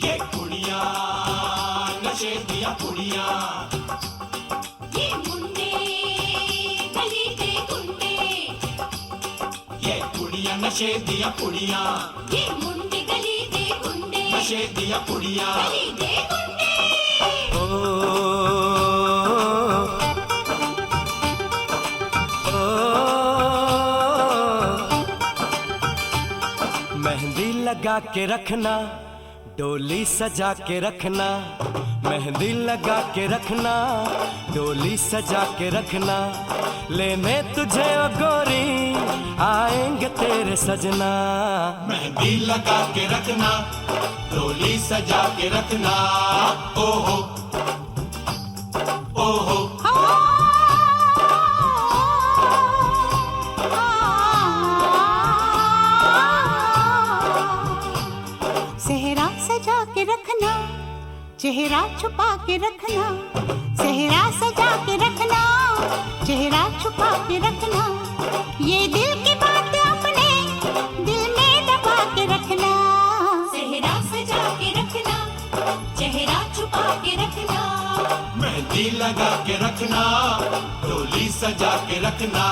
ये कुड़िया नशे दिया कुड़िया, ये मुंडे गली के गुंडे, ये कुड़िया नशे दिया कुड़िया, ये मुंडे गली के गुंडे, नशे दिया कुड़िया। गली के गुंडे। मेहंदी लगा के रखना, डोली सजा के रखना, मेहंदी लगा के रखना, डोली सजा के रखना, लेने तुझे ओ गोरी आएंगे तेरे सजना। मेहंदी लगा के रखना, डोली सजा के रखना, ओहो ओहो। सेहरा सजा के रखना, चेहरा छुपा के रखना, सेहरा सजा के रखना, चेहरा छुपा के रखना, ये दिल की बात अपने दिल में दबा के रखना। सेहरा सजा के रखना, चेहरा छुपा के रखना, मेहंदी लगा के रखना, डोली सजा के रखना।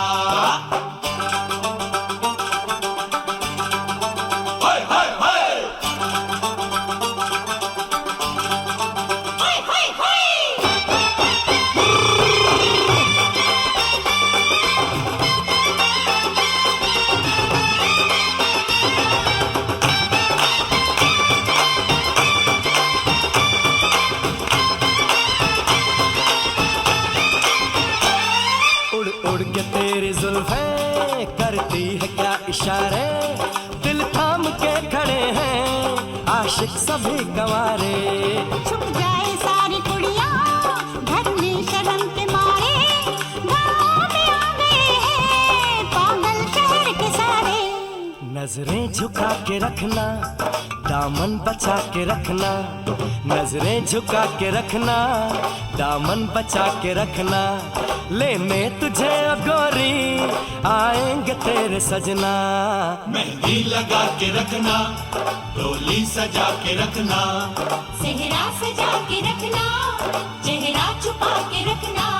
उड़ के तेरी जुल्फें करती है क्या इशारे, दिल थाम के खड़े हैं आशिक सभी गंवारे। छुप जाए सारी कुड़ियाँ घर में शर्म के मारे, गाँव में आ गए हैं पागल शहर के सारे। नजरें झुका के रखना, दामन बचा के रखना, नजरें झुका के रखना, दामन बचा के रखना, लेने तुझे ओ गोरी आएंगे तेरे सजना। मेहंदी लगा के रखना, डोली सजा के रखना, सेहरा सजा के रखना, चेहरा छुपा के रखना।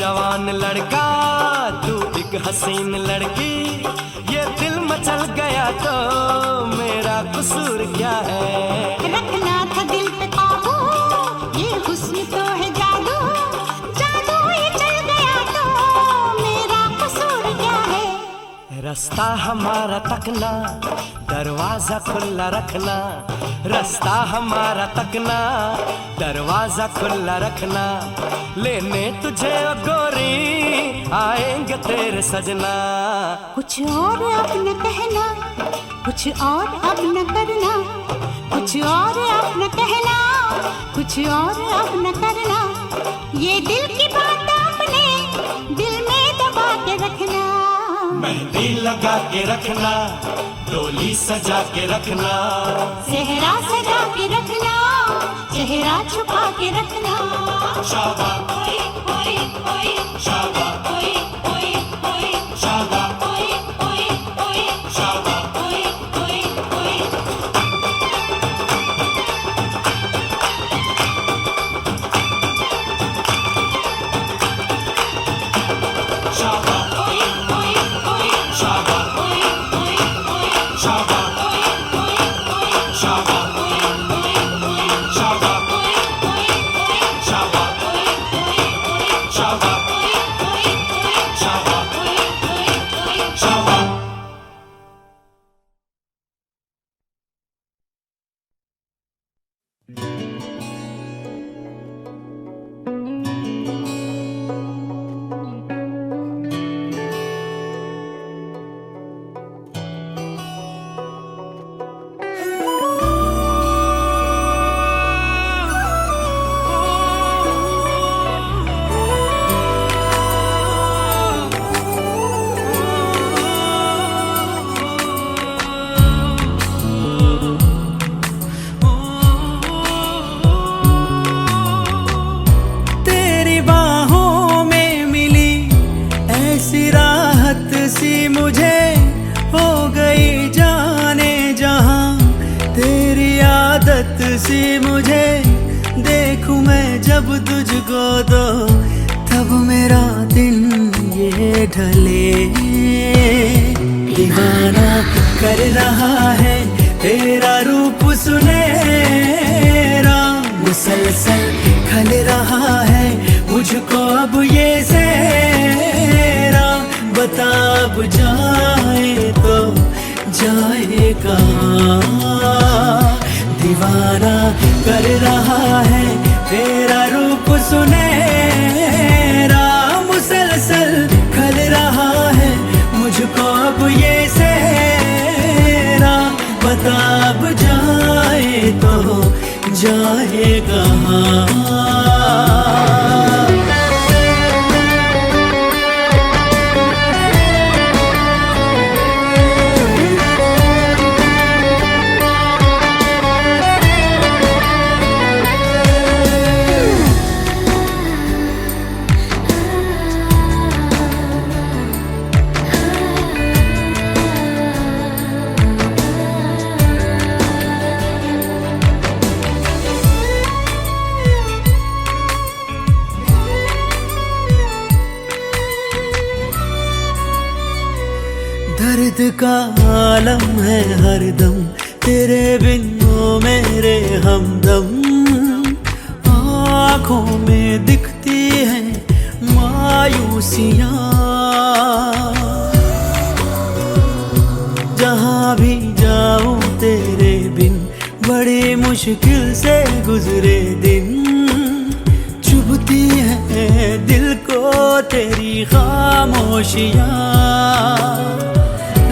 जवान लड़का तू एक हसीन लड़की, ये दिल मचल गया तो मेरा कसूर क्या है। रखना था दिल पे काबू, ये हुस्न तो है जादू, जादू ये चल गया तो मेरा कसूर क्या है। रास्ता हमारा तकना, दरवाजा खुला रखना, रास्ता हमारा तकना, दरवाजा खुला रखना, लेने तुझे ओ गोरी आएंगे तेरे सजना। कुछ और अब न कहना, कुछ और अब न करना, कुछ और अब न कहना, कुछ और अब न करना, ये दिल की बात अपने दिल में दबा के रखना। मेहंदी लगा के रखना, डोली सजा के रखना, सेहरा सजा के रखना, चेहरा छुपा के रखना। शाबा ओए ओए ओए, शाबा ओए ओए ओए, शाबा ओए ओए ओए, शाबा ओए ओए ओए। शाबा ओए ओए ओए, शाबा ओए ओए ओए, शाबा ओए ओए ओए, शाबा ओए ओए ओए, शाबा ओए ओए ओए, शाबा ओए ओए ओए, शाबा ओए ओए ओए, शाबा ओए ओए ओए। शाबा। सी मुझे देखूं मैं जब तुझको तो तब मेरा दिन ये ढले। दीवाना कर रहा है तेरा रूप सुनहरा, मुसलसल खल रहा है मुझको अब ये सेहरा। बता अब जाए तो जाए कहाँ, दीवाना कर रहा है तेरा रूप सुनहरा, मुसलसल खल रहा है मुझको अब ये सेहरा। बता अब जाए तो जाए कहाँ। दर्द का आलम है हरदम तेरे बिन ओ मेरे हमदम। आँखों में दिखती है मायूसियाँ, जहाँ भी जाऊं तेरे बिन बड़ी मुश्किल से गुजरे दिन। चुभती है दिल को तेरी खामोशियाँ,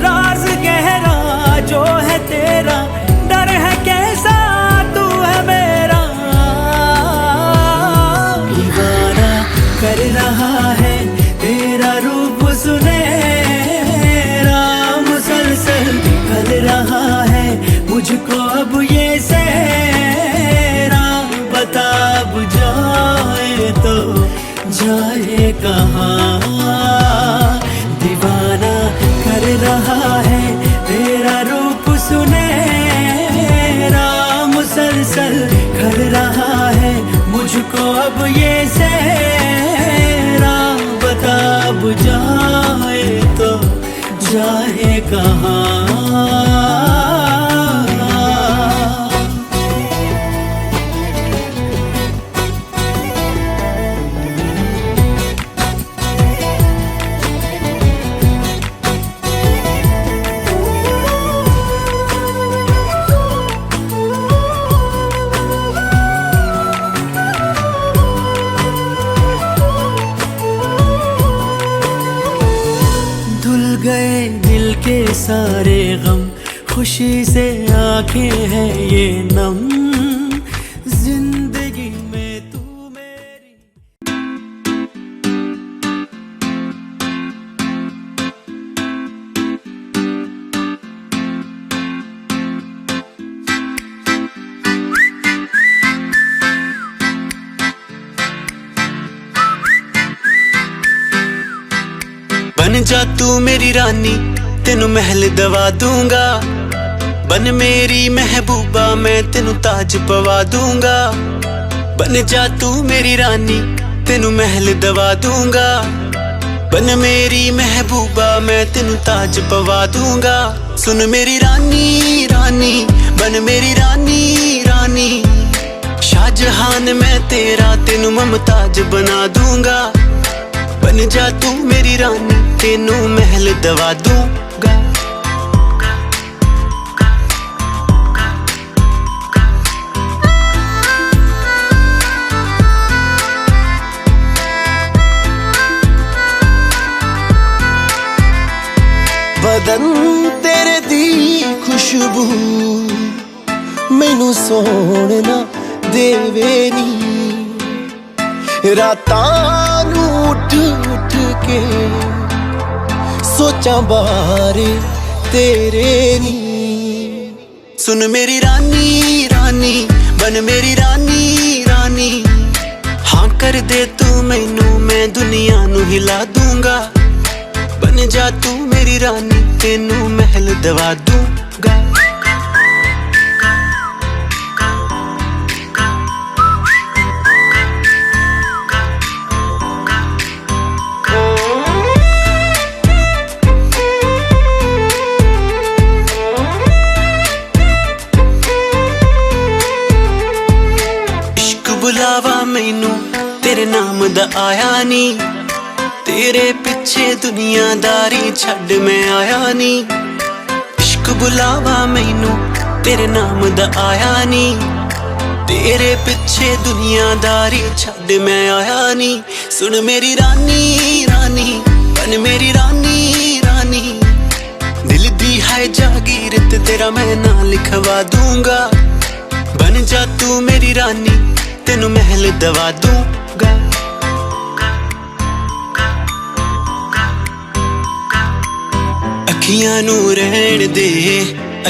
राज गहरा जो है तेरा डर है कैसा तू है मेरा। दीवाना कर रहा है तेरा रूप सुनहरा, मुसलसल खल रहा है मुझको अब ये सेहरा। बता अब जाए तो जाए कहाँ, दीवाना कर रहा है तेरा रूप सुनहरा, मुसलसल खल रहा है मुझको अब ये सेहरा। बता अब जाए तो जाए कहाँ। गए दिल के सारे गम, खुशी से आंखें हैं ये नम। जिंदगी में तू मेरी बन जा तू मेरी रानी तेनू महल दवा दूंगा। बन मेरी महबूबा मैं तेनू ताज पवा दूंगा। बन जा तू मेरी रानी तेनू महल दवा दूंगा। बन मेरी महबूबा मैं तेनू ताज पवा दूंगा। सुन मेरी रानी रानी बन मेरी रानी रानी, शाहजहान मैं तेरा तेनू मुमताज बना दूंगा। बन जा तू मेरी रानी तेनू महल दवा दूंगा। बदन तेरे दी खुशबू मैनू सोहना देवे नी। रातां नू उठ उठ के सोचा बारे तेरे नी। सुन मेरी रानी रानी बन मेरी रानी रानी, हाँ कर दे तू मैनू मैं दुनिया नू हिला दूंगा। बन जा तू मेरी रानी तेनू महल दवा दूंगा। मैनू तेरे नाम दा आया नी, तेरे पिछे दुनियादारी छड्ड मैं आया नी। इश्क बुलावा मैनू तेरे नाम दा आया नी, तेरे पिछे दुनियादारी छड्ड मैं आया नी। सुन मेरी रानी रानी बन मेरी रानी रानी, दिल दी है जागीर ते तेरा मैं नाम लिखवा दूंगा। बन जा तू मेरी रानी तेनू महल दवा दूंगा। अखियां नू रहन दे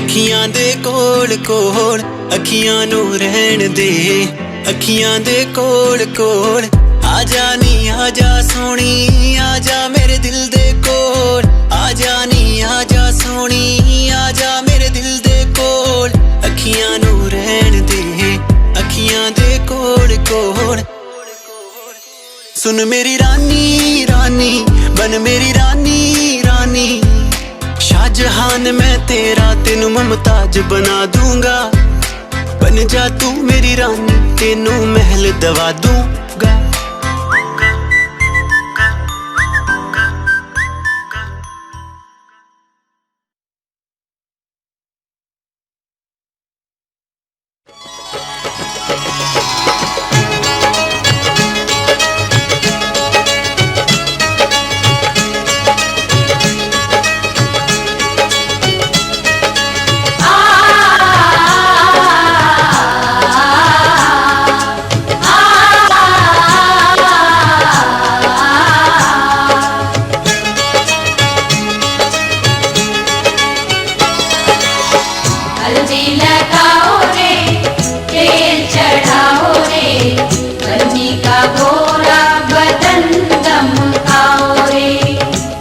अखियां दे कोल कोल, अखियां नू रहन दे अखियां दे कोल कोल। आजा नी आजा सोनी आजा मेरे दिल दे कोल, आजा नी आजा सोनी आजा मेरे दिल दे कोल। अखियां नू रहन दे अखियां दे कोल कोल। सुन मेरी रानी रानी बन मेरी रानी रानी, शाहजहान मैं तेरा तेनू मुमताज बना दूंगा। बन जा तू मेरी रानी तेनू महल दवा दूंगा।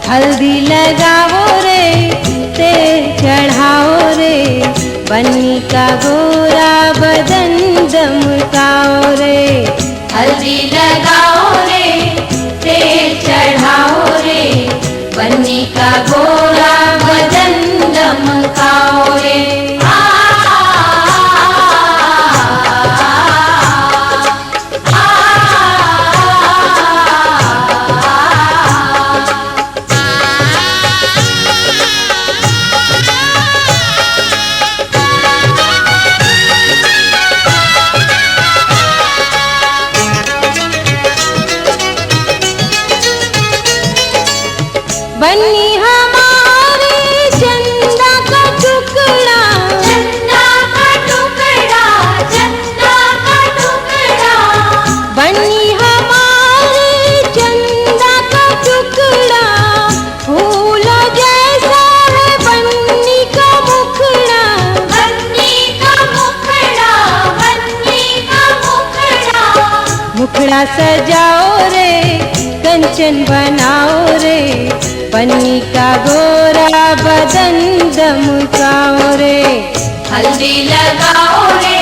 हल्दी लगाओ रे तेल चढ़ाओ रे, बन्नी का गोरा बदन दमकाओ रे। हल्दी लगाओ रे तेल चढ़ाओ रे, बन्नी का गोरा बदन दमकाओ रे। बन्नी हमारे चंदा का टुकड़ा, चंदा का टुकड़ा, चंदा का टुकड़ा। बन्नी हमारे चंदा का टुकड़ा, फूलों जैसा है बन्नी का मुखड़ा। बन्नी का मुखड़ा, बन्नी का मुखड़ा। मुखड़ा सजाओ रे कंचन बनाओ रे, बन्नी का गोरा बदन दमकाओ रे। हल्दी लगाओ रे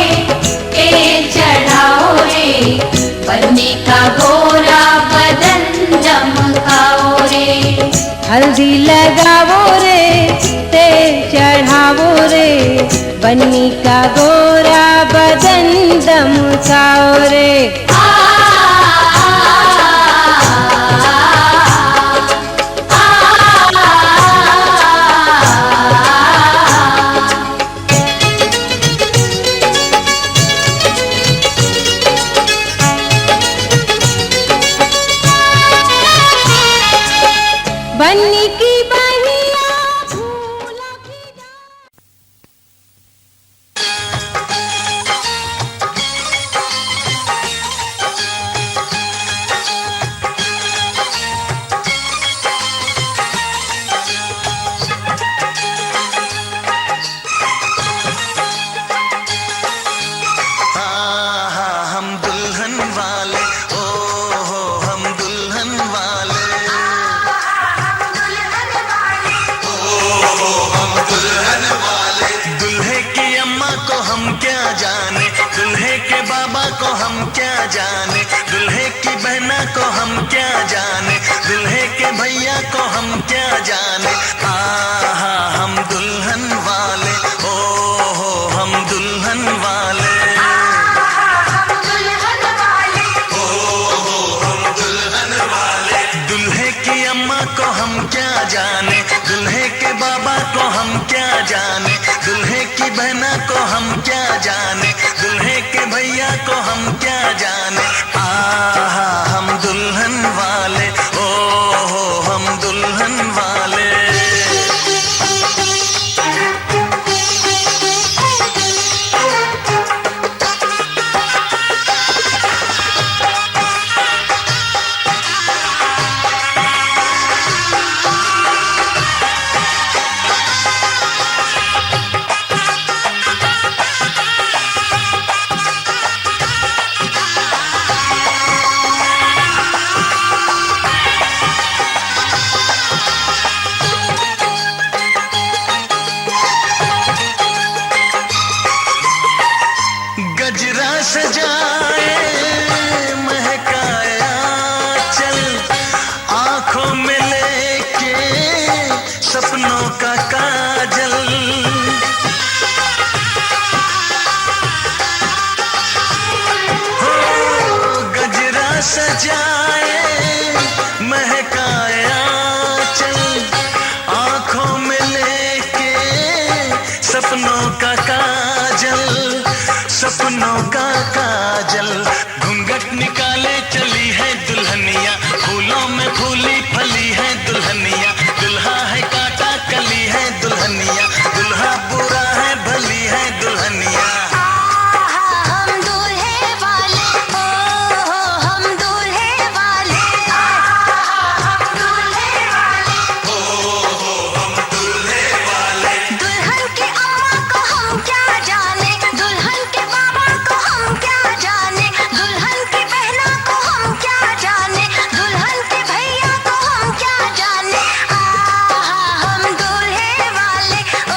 तेल चढ़ाओ रे, बन्नी का गोरा बदन दमकाओ रे। हल्दी लगाओ रे तेल चढ़ाओ रे, बन्नी का गोरा बदन दमकाओ रे। बन्नी की बहिया फूलों की हम दुल्हन वाले ओ हो हम दुल्हन वाले, दुल्हे की अम्मा को हम क्या जाने, दुल्हे के बाबा को हम क्या जाने, दुल्हे की बहना को हम क्या जाने, दुल्हे के भैया को हम क्या जाने। आहा हम दुल्हन वाले ओ हो हम दुल्हन वाले, ओ बहना को हम क्या जाने, दुल्हे के भैया को हम क्या जाने। आहा हम दुल्हन वाले, ओ हो हम दुल्हन वाले। गजरा सजाए महकाया चल, आंखों में लेके सपनों का काजल। हो गजरा सजाए महकाया चल, आंखों में लेके सपनों का काजल, सपनों का काजल। घूंघट निकाले चली है दुल्हनिया, फूलों में फूली फली है दुल्हनिया। दुल्हा है काटा कली है दुल्हनिया, दुल्हा बुरा है भली है दुल्हनिया। हम दूल्हे वाले, ओ हो हम दूल्हे वाले, हम दूल्हे वाले, ओ हो हम दुल्हे वाले। दुल्हन के अम्मा को हम क्या जाने, दुल्हन के बाबा को हम क्या जाने, दुल्हन की बहना को हम क्या जाने, दुल्हन के भैया को हम क्या जाने। आहा हम दूल्हे वाले, ओ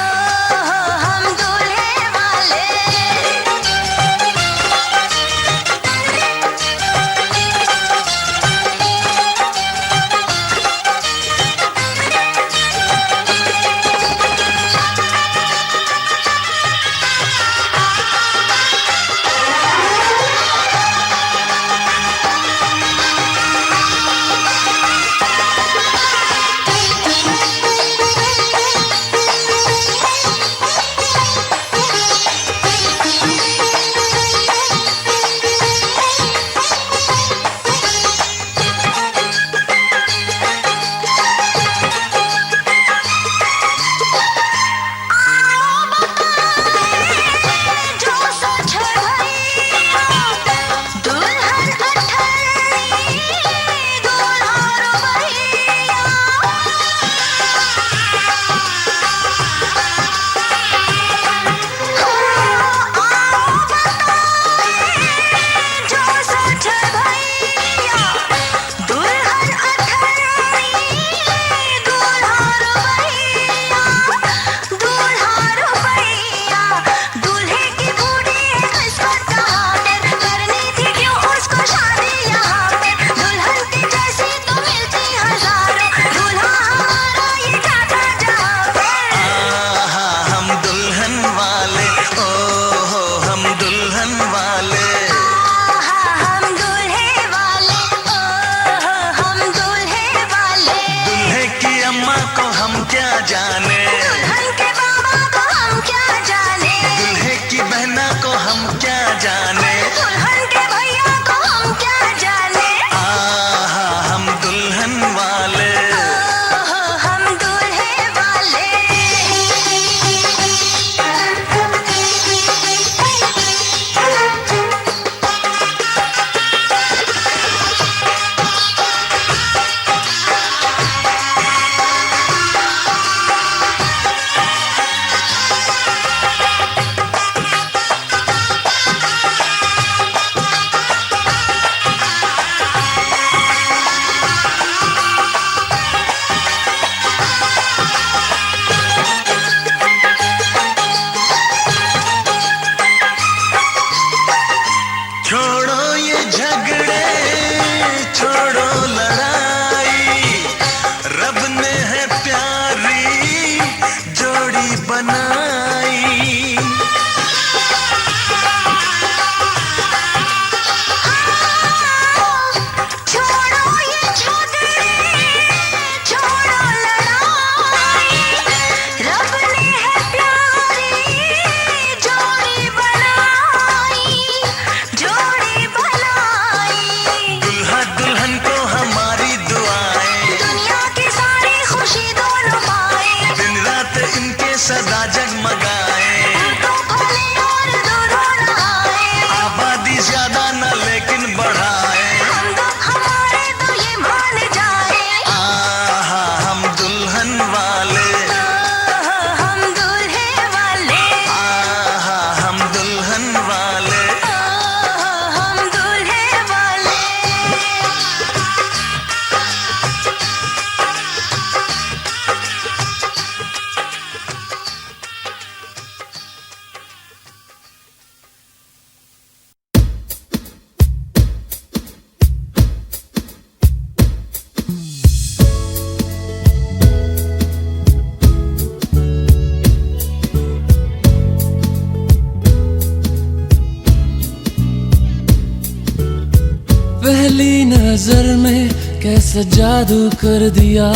नजर में कैसा जादू कर दिया,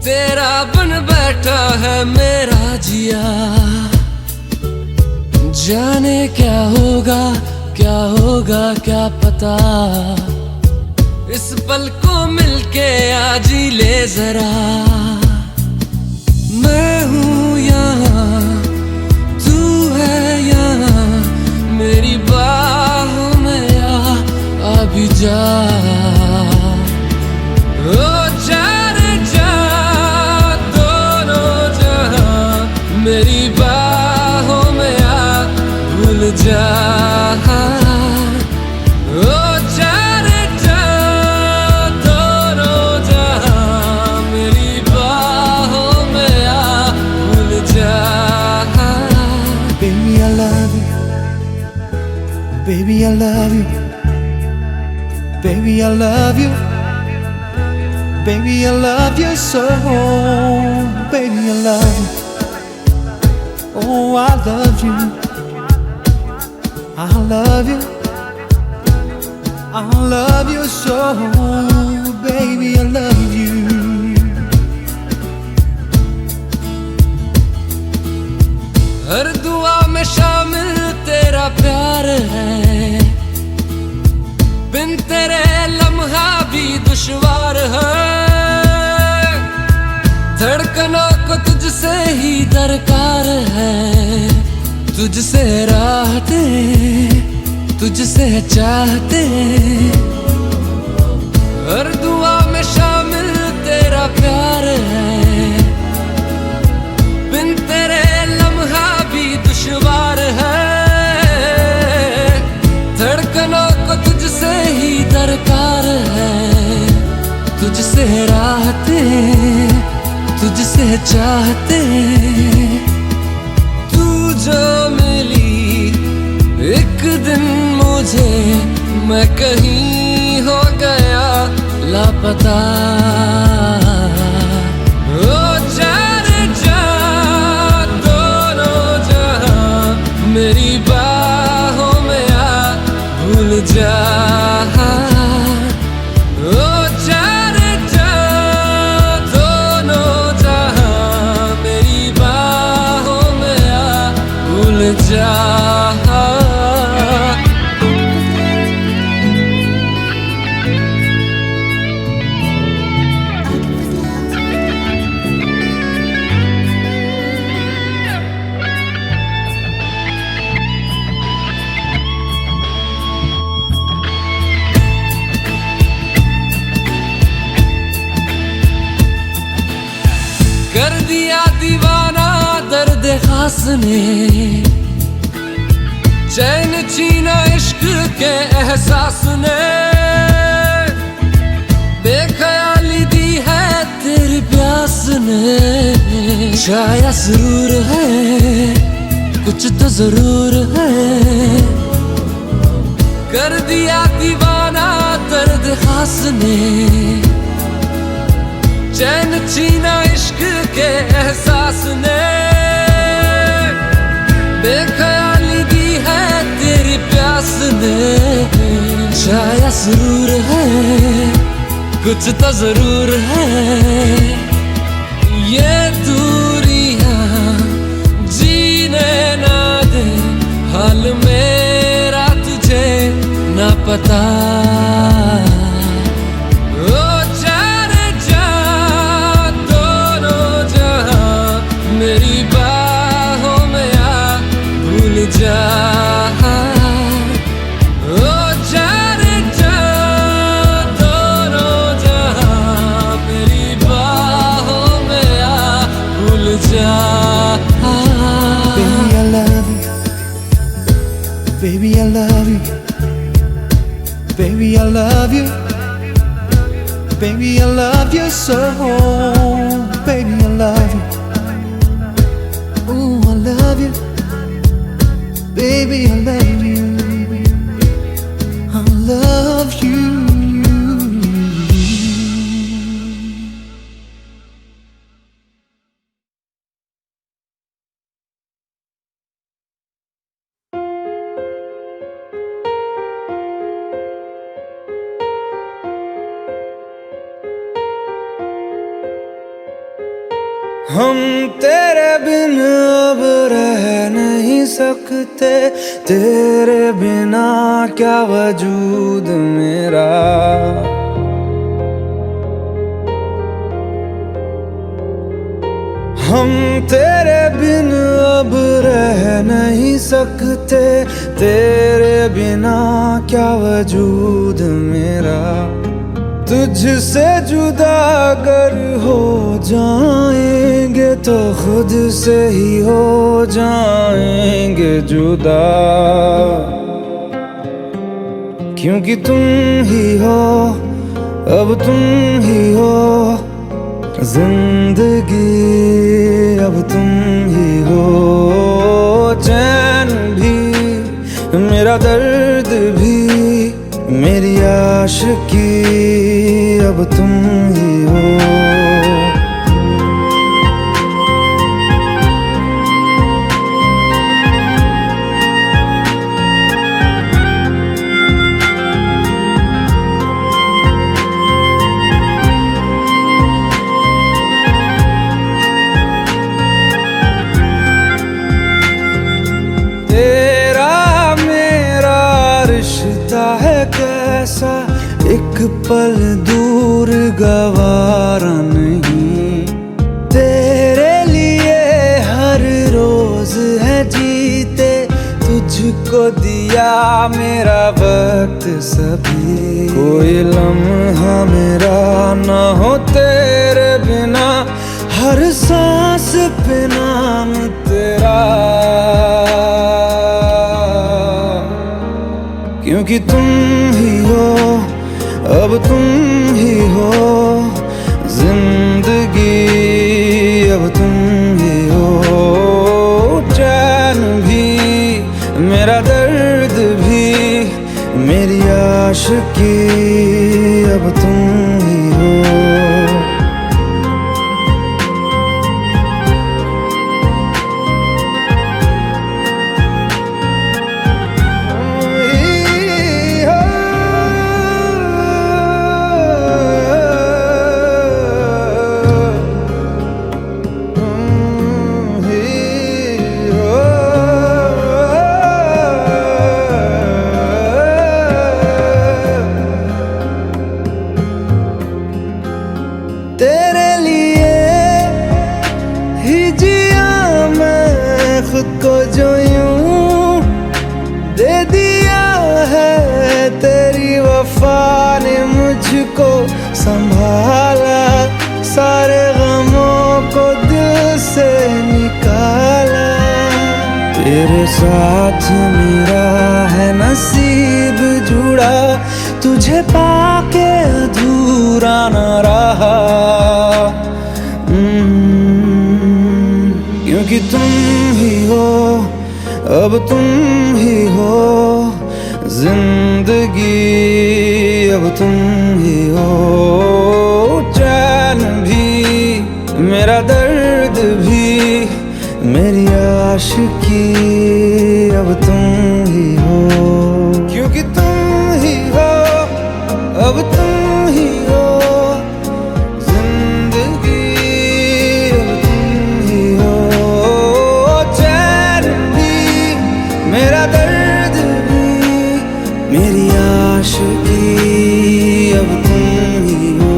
तेरा बन बैठा है मेरा जिया। जाने क्या होगा क्या पता, इस पल को मिलके आज ही ले जरा। मैं हूँ यहाँ, तू है यहाँ, मेरी बाहों में आ भी जा। ओ जा रे जा, दोनों जहां मेरी बाहों में आ भूल जा। ओ जा रे जा, दोनों जहां मेरी बाहों में आ भूल जा। Baby, I love you. Baby, I love you. Baby, I love you. Baby, I love you so. Baby, I love you. Oh, I love you. I love you. I love you so. Baby, I love you. हर दुआ में शामिल तेरा प्यार है, बिन तेरे लम्हा भी दुश्वार है। धड़कनों को तुझसे ही दरकार है, तुझसे राहते तुझसे चाहते। हर दुआ में शामिल तेरा प्यार है, बिन तेरे लम्हा भी दुश्वार है। धड़कनों को तुझसे ही दरकार है, तुझसे राहते तुझसे चाहते। तू जो मिली एक दिन मुझे, मैं कहीं हो गया लापता। ओ जा रे जा, दोनों जहां मेरी बाहों में आ भूल जा। ओ जा रे जा, दोनों जहां मेरी बाहों में आ भूल जा। कर दिया दीवाना दर्द खास ने, चैन छीना इश्क के एहसास ने। बेख्याली दी है तेरी प्यास ने, शायद जरूर है कुछ तो जरूर है। कर दिया दीवाना दर्द खास ने, चैन छीना इश्क के एहसास ने। बेख्याली दी है तेरी प्यास ने, शायद जरूर है कुछ तो जरूर है। ये दूरियां जीने ना दे, हाल मेरा तुझे ना पता। मेरी बाहों में आ भूल जा। ओ जा रे जा, दोनों जहां मेरी बाहों में आ भूल जा। Baby, I love you. Baby, I love you. Baby, I love you. Baby, I love you so. Baby, I love you. Ooh, I love you. Baby, I love you. I love you. हम तेरे बिन अब रह नहीं सकते, तेरे बिना क्या वजूद मेरा। हम तेरे बिन अब रह नहीं सकते, तेरे बिना क्या वजूद मेरा। तुझसे जुदा अगर हो जाएंगे तो खुद से ही हो जाएंगे जुदा, क्योंकि तुम ही हो, अब तुम ही हो जिंदगी, अब तुम ही हो। चैन भी मेरा दर्द भी मेरी आशिकी, अब तुम ही हो। कैसा एक पल दूर गवारा नहीं, तेरे लिए हर रोज है जीते, तुझको दिया मेरा वक्त सभी। कोई लम्हा मेरा ना हो तेरे बिना, हर सांस पे नाम तेरा, क्योंकि तुम ही हो, अब तुम ही हो जिंदगी, अब तुम ही हो। चैन भी मेरा दर्द भी मेरी आशिकी, अब तुम ही हो। तेरे लिए ही जिया मैं खुद को, जो यूं दे दिया है तेरी वफा ने मुझको संभाला, सारे गमों को दिल से निकाला। तेरे साथ मेरा है नसीब जुड़ा, तुझे पाके अधूरा न रहा, क्योंकि तुम ही हो, अब तुम ही हो जिंदगी, अब तुम ही हो। चैन भी मेरा दर्द भी मेरी आशिकी, अब तुम ही हो, क्योंकि तुम ही हो, अब तुम ही हो जिंदगी, अब तुम ही हो। चैन भी मेरा दर्द भी मेरी आशिकी, अब तुम ही हो।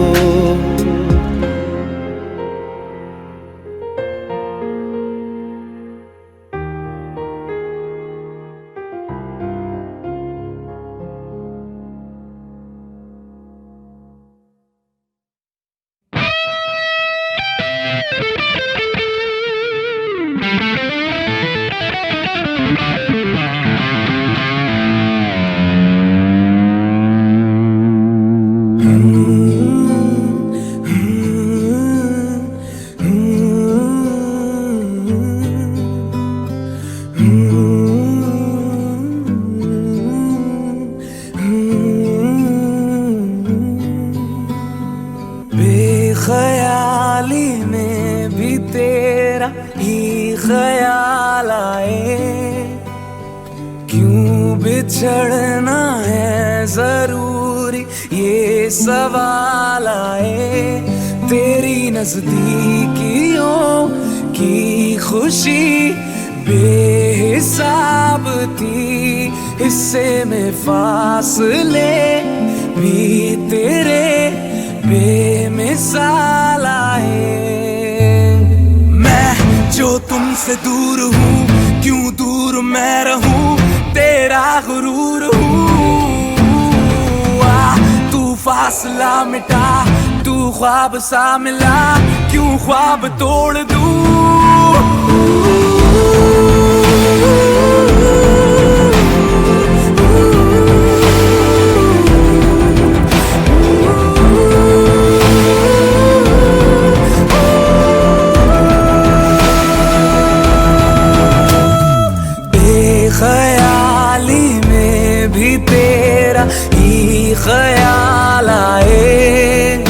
बेख्याली में भी तेरा ही ख्याल आए, क्यों बिछड़ना है जरूरी ये सवाल आए। तेरी नजदीकियों की खुशी बेहिसाब थी, हिस्से में फासले भी तेरे बेमिसाल आए। मैं जो तुमसे दूर हूँ, क्यों दूर मैं रहूं, तेरा गुरूर हूँ। तू फासला मिटा, तू ख्वाब सा मिला, क्यों ख्वाब तोड़ दूं। बेख्याली में भी तेरा ही ख्याल आए,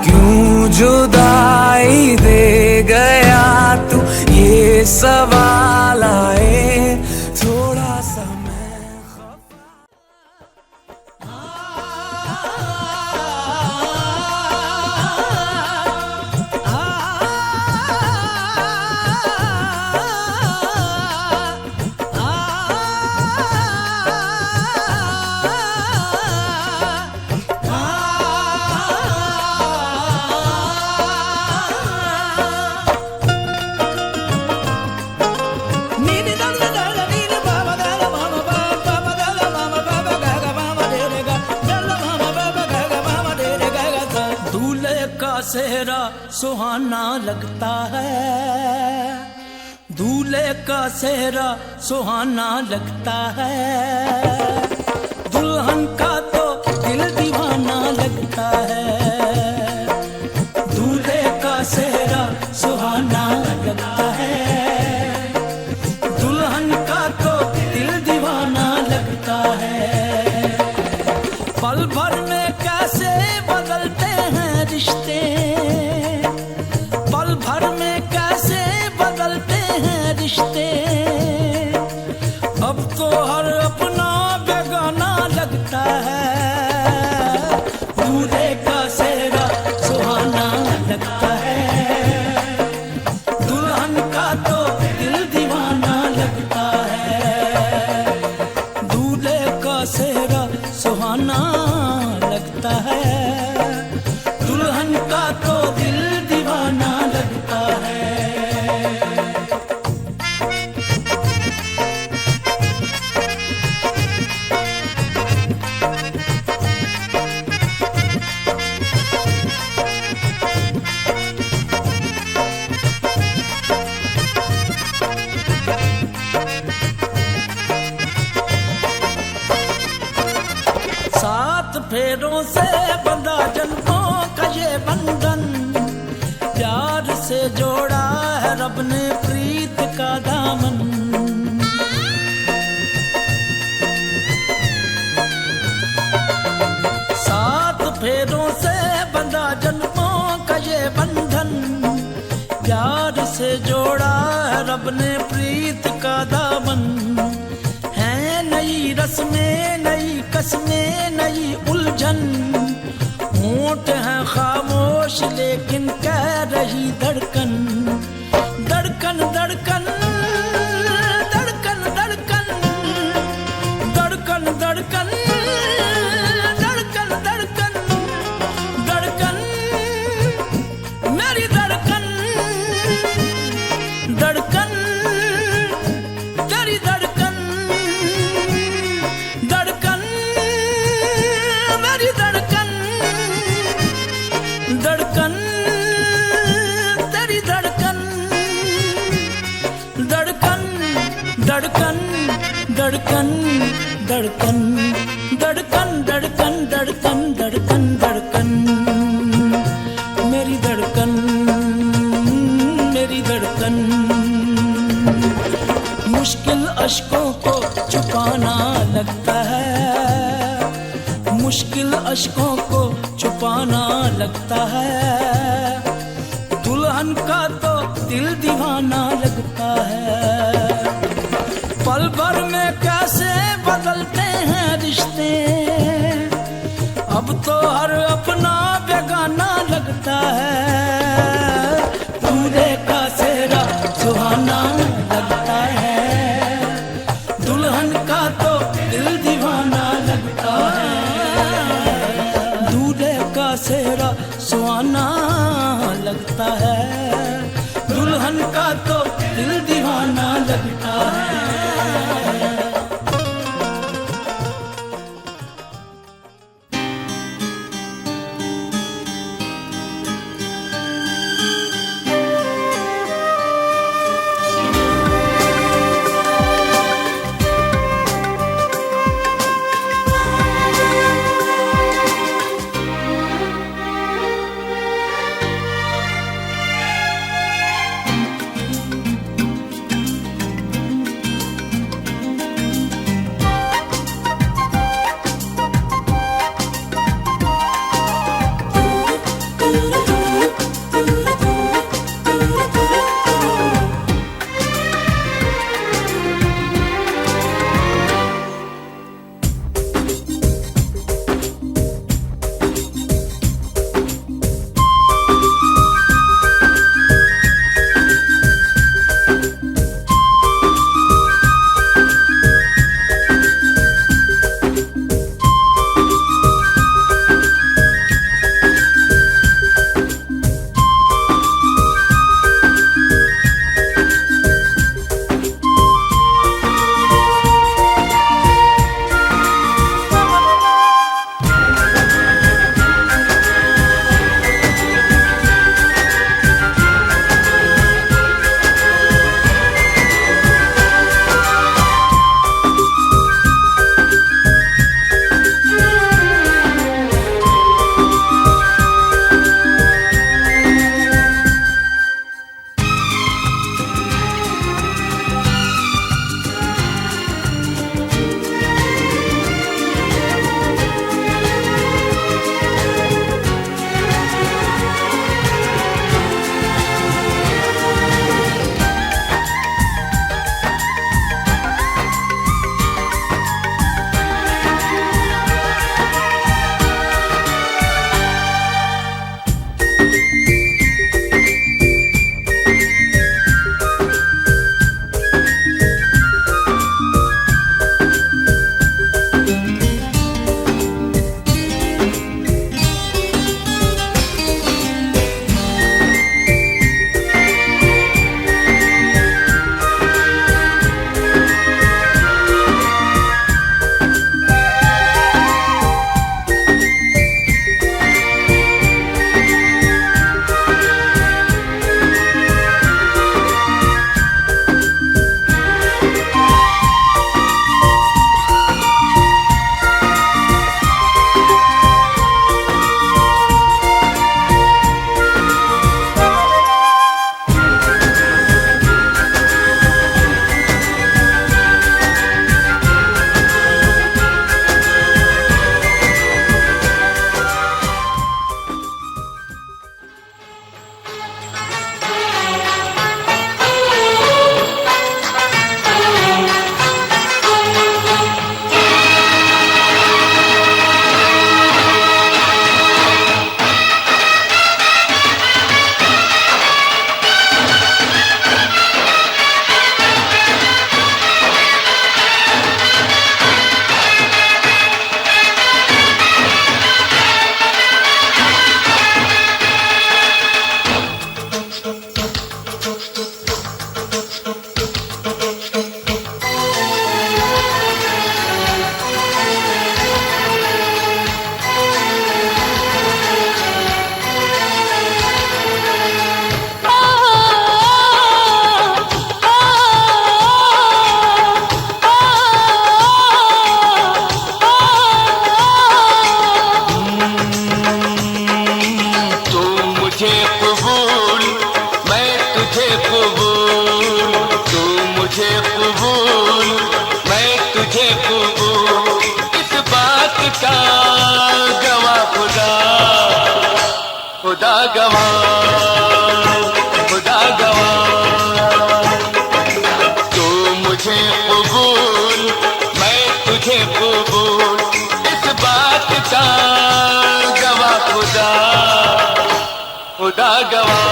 क्यों जुदाई दे गया तू, ये सवाल आए। थोड़ा सा मैं सेहरा सुहाना लगता है, दूल्हे का सेहरा सुहाना लगता है, दुल्हन का तो दिल दीवाना लगता है। दूल्हे का सेहरा सुहाना लगता है, दुल्हन का तो दिल दीवाना लगता है। पल भर में कैसे बदलते हैं रिश्ते, पल भर में कैसे बदलते हैं रिश्ते। अब तो हर अपना बेगाना लगता है, दूल्हे का सेहरा सुहाना लगता है, दुल्हन का तो दिल दीवाना लगता है। दूल्हे का सेहरा सुहाना लगता है, दुल्हन का तो दिल दीवाना लगता है। सात फेरों से बंधा जन्मों का ये बंधन, प्यार से जोड़ा है रब ने प्रीत का दामन। सात फेरों से बंधा जन्मों का ये बंधन, प्यार से जोड़ा है रब ने प्रीत का दामन। है नई रस्में, नई कसमें, नई उलझन, होंठ है खामोश लेकिन कह रही धड़कन। धड़कन धड़कन धड़कन धड़कन धड़कन धड़कन धड़कन धड़कन धड़कन मेरी धड़कन धड़कन तेरी धड़कन धड़कन मेरी धड़कन धड़कन तेरी धड़कन धड़कन धड़कन धड़कन धड़कन धड़कन धड़कन धड़कन धड़कन धड़कन मेरी धड़कन मेरी धड़कन। मुश्किल अश्कों को छुपाना लगता है, मुश्किल अश्कों को छुपाना लगता है, दुल्हन का तो दिल दीवाना लगता है। पल भर में कैसे बदलते हैं रिश्ते, अब तो हर अपना बेगाना लगता है। खुदा गवाह, खुदा गवाह। तू मुझे कबूल, मैं तुझे कबूल, इस बात का गवाह खुदा, खुदा गवाह,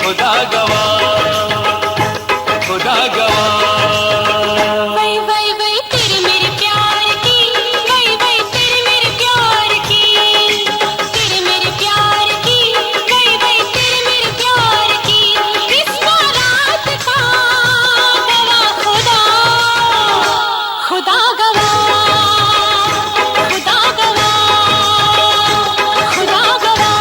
खुदा गवाह, खुदा गवाह। वही वही वही तेरे मेरे प्यार की, वही वही तेरे मेरे प्यार की, तेरे मेरे प्यार की, वही वही तेरे मेरे प्यार की, इस बारात का गवाह खुदा, खुदा गवाह, खुदा गवाह, खुदा गवाह।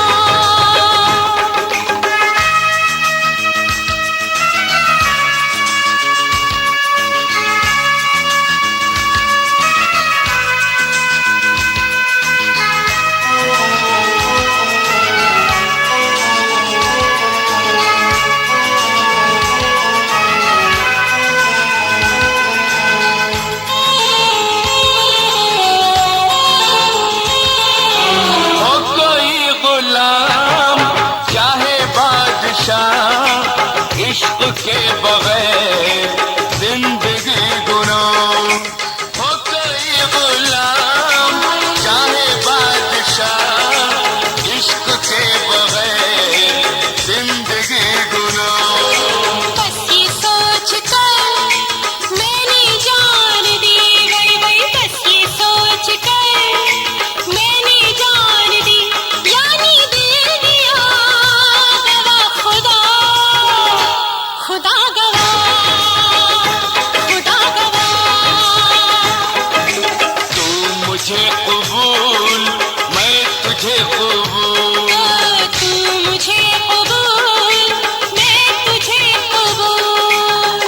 हो कोई गुलाम चाहे बादशाह, इश्क के बगैर जिंदगी गुनाह। हो कोई गुलाम चाहे बादशाह, इश्क के बगैर जिंदगी गुनाह। बस ये सोच कर मैंने जान दी, वही वही बस ये सोच कर मैंने जान दी, यानी दिल दिया गवाह खुदा, खुदा गवाह, खुदा गवाह। तू मुझे कबूल, मैं तुझे कबूल, तू मुझे कबूल, मैं तुझे कबूल।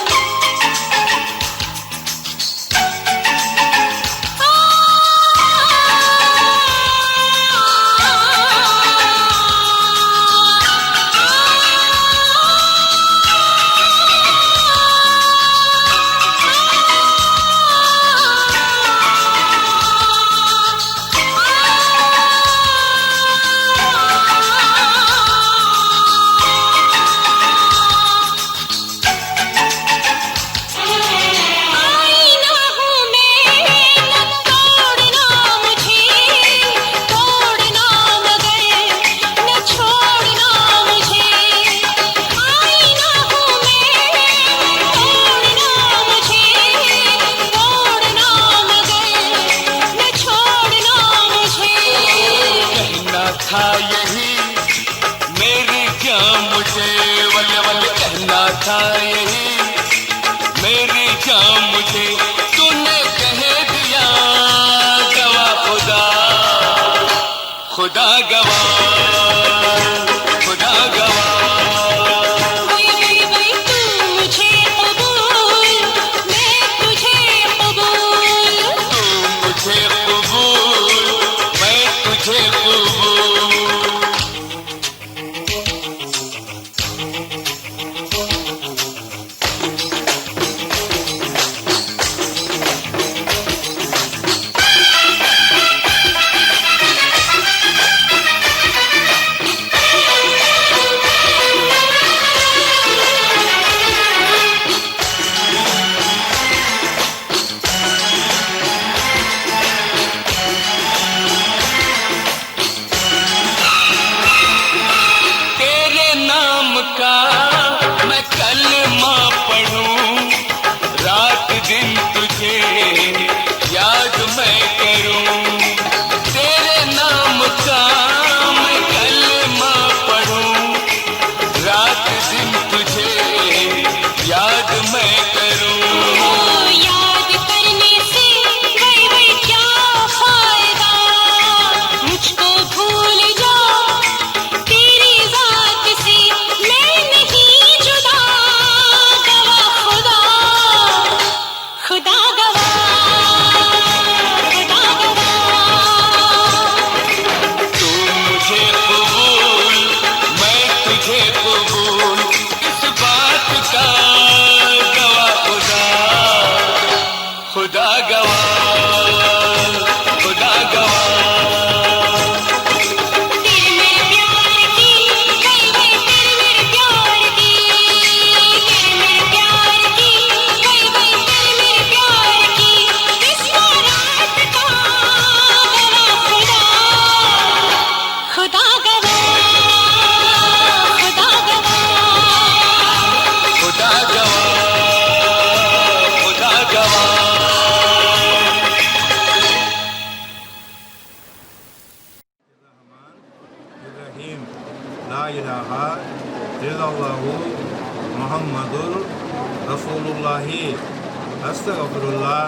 आईना हूँ मैं, न तोड़ना मुझे, तोड़ना मगर न छोड़ना मुझे। आईना हूँ मैं, तोड़ना मुझे, तोड़ना मगर न छोड़ना मुझे। कहना था यही मेरी जान मुझे, वल वल कहना था यही मेरी जान मुझे, तूने कह दिया गवाह खुदा, खुदा गवाह, खुदा गवाह। वही वही वही तू मुझे कबूल, मैं तुझे कबूल। तू मुझे कबूल, मैं तुझे कबूल। तेरे नाम का मैं कलमा पढ़ूं, रात दिन तुझे याद मैं करूं। तेरे नाम का मैं कलमा पढ़ूं, रात दिन तुझे याद मैं करूं। याद करने से वही वही क्या फायदा, मुझको भूल जा तेरी जात से, मैं नहीं जुदा गवाह खुदा, खुदा गवाह, खुदा गवाह। तू मुझे कबूल, मैं तुझे कबूल, इस बात का गवाह खुदा, खुदा गवाह, खुदा गवाह। तेरे मेरे अस्तगफिरुल्लाह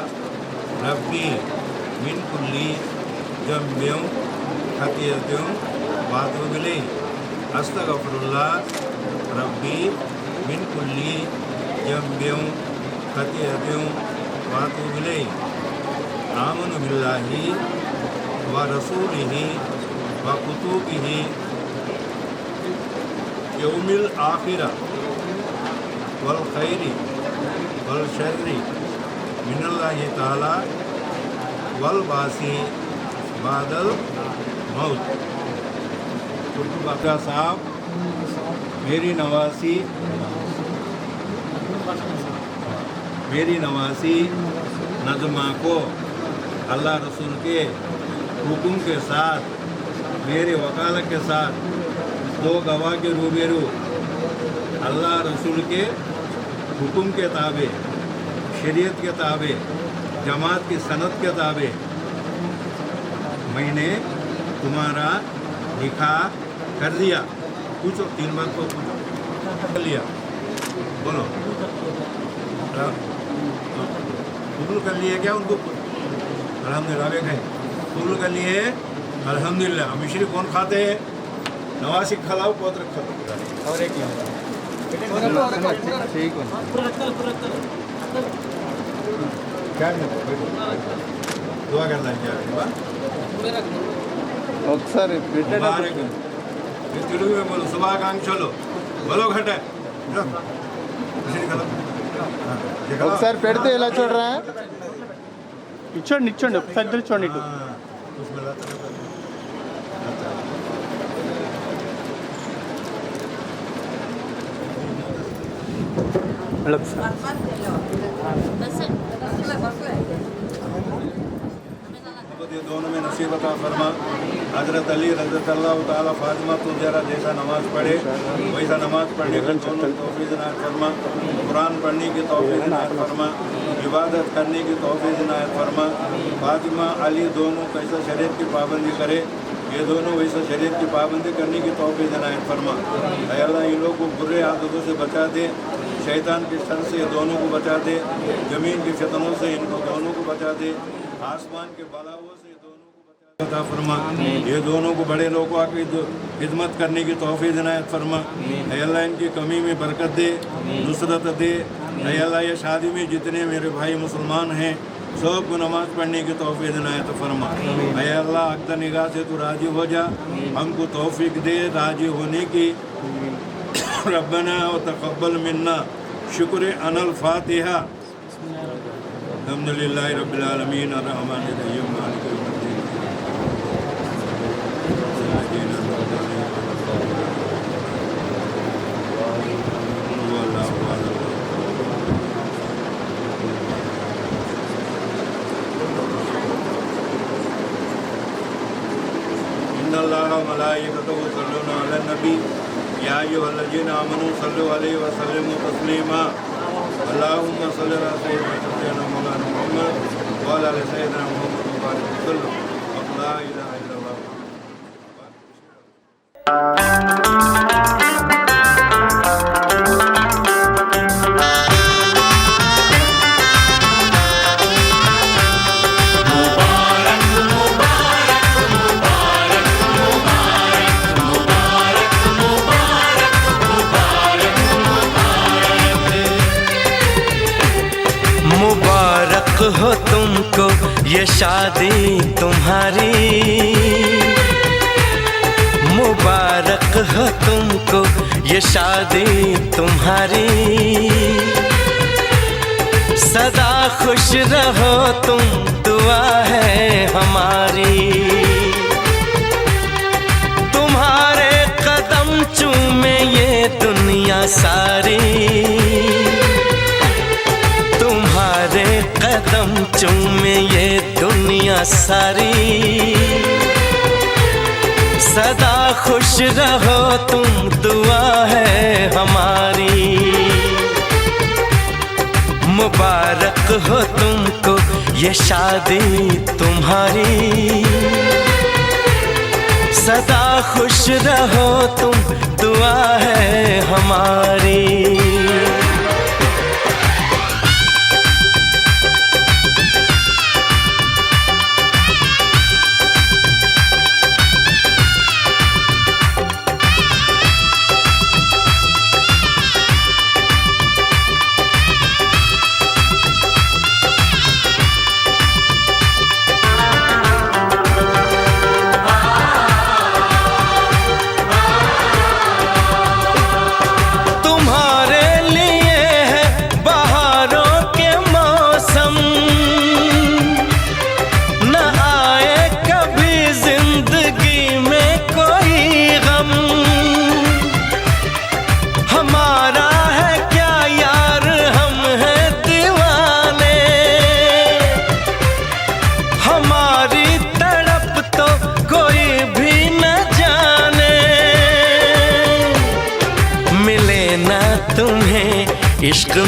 रब्बी मिन कुल्ली ज़ंबिन खतीअतिन व अतूबु इलैह अस्तगफिरुल्लाह रब्बी मिन कुल्ली ज़ंबिन खतीअतिन व अतूबु इलैह आमनु बिल्लाहि व रसूलिहि व कुतुबिहि यौमिल आखिरह वल खैरि वल शर्रि मिनल्लाहि ताला वल बासी बादल मौत। कुतुबा साहब मेरी नवासी नज़मा को अल्लाह रसूल के हुक्म के साथ मेरे वकालत के साथ दो गवाह के रूबेरू अल्लाह रसूल के हुक्म के ताबे शरीयत के ताबे जमात की सनत के ताबे मैंने तुम्हारा निकाह कर दिया। पूछो 3 बात को पूछो कर लिया बोलो कबूल कर लिए क्या उनको अल्हम्दुलिल्लाह कहें कबूल कर लिए अल्हम्दुलिल्लाह। मिश्री कौन खाते हैं नवासी खिलाओ पौत्र खाओ और एक क्या दुआ करना चाहिए ఒకసారి తెలుగు में बोलो శుభాకాంక్షలు बोलो घटे ఒకసారి పెడితే ఎలా చూడరా ఇచ్చోండి ఇచ్చోండి ఒకసారి చూడండి ఇటు ये दोनों में नसीब अता फरमा। हज़रत अली रज़ियल्लाहु ताला फातिमा तो जरा जैसा नमाज पढ़े वैसा नमाज पढ़ने की तौफीक इनायत फरमा। कुरान पढ़ने की तौफीक इनायत फरमा। इबादत करने की तौफीक इनायत फरमा। फातिमा अली दोनों कैसा शरीयत की पाबंदी करे ये दोनों वैसा शरीयत की पाबंदी करने की तौफीक इनायत फरमा। ऐ अल्लाह इन लोगों को बुरे आदतों से बचा दे, शैतान के शर से ये दोनों को बचा दे, ज़मीन के फितनों से इनको दोनों को बचा दे, आसमान के बलाओं से दोनों को बचा फरमा। ये दोनों को बड़े लोगों की खिदमत करने की तौफीक इनायत फरमा। ऐ अल्लाह इनकी कमी में बरकत दे, नुसरत दे। ऐ अल्लाह ये शादी में जितने मेरे भाई मुसलमान हैं सबको नमाज पढ़ने की तौफीक इनायत फरमा। ऐ अल्लाह अक़्द निगाह से तू राज़ी हो जा, हमको तौफीक दे राज़ी होने की। रब्बना व तक़ब्बल मिन्ना शुक्र अनल फातिहा। अल्हम्दुलिल्लाहि रब्बिल आलमीन अर्रहमानिर रहीम मालिकिल यौमिद्दीन। इन्नल्लाहा व मलाइकतहु युसल्लूना अलन नबी या अय्युहल्लज़ीना आमनू सल्लु अलैहि व सल्लिमू तस्लीमा। अल्लाहुम्मा सल्लि अला सय्यिदिना मौलाना मुहम्मद व अला आलि सय्यिदिना मुहम्मद व बारिक वसल्लम। ला इलाहा इल्लल्लाह। मुबारक हो तुमको ये शादी तुम्हारी, मुबारक हो तुमको ये शादी तुम्हारी। सदा खुश रहो तुम दुआ है हमारी। तुम्हारे कदम चूमे ये दुनिया सारी, तुम्हारे कदम चूमे ये दुनिया सारी। सदा खुश रहो तुम दुआ है हमारी। मुबारक हो तुमको ये शादी तुम्हारी। सदा खुश रहो तुम दुआ है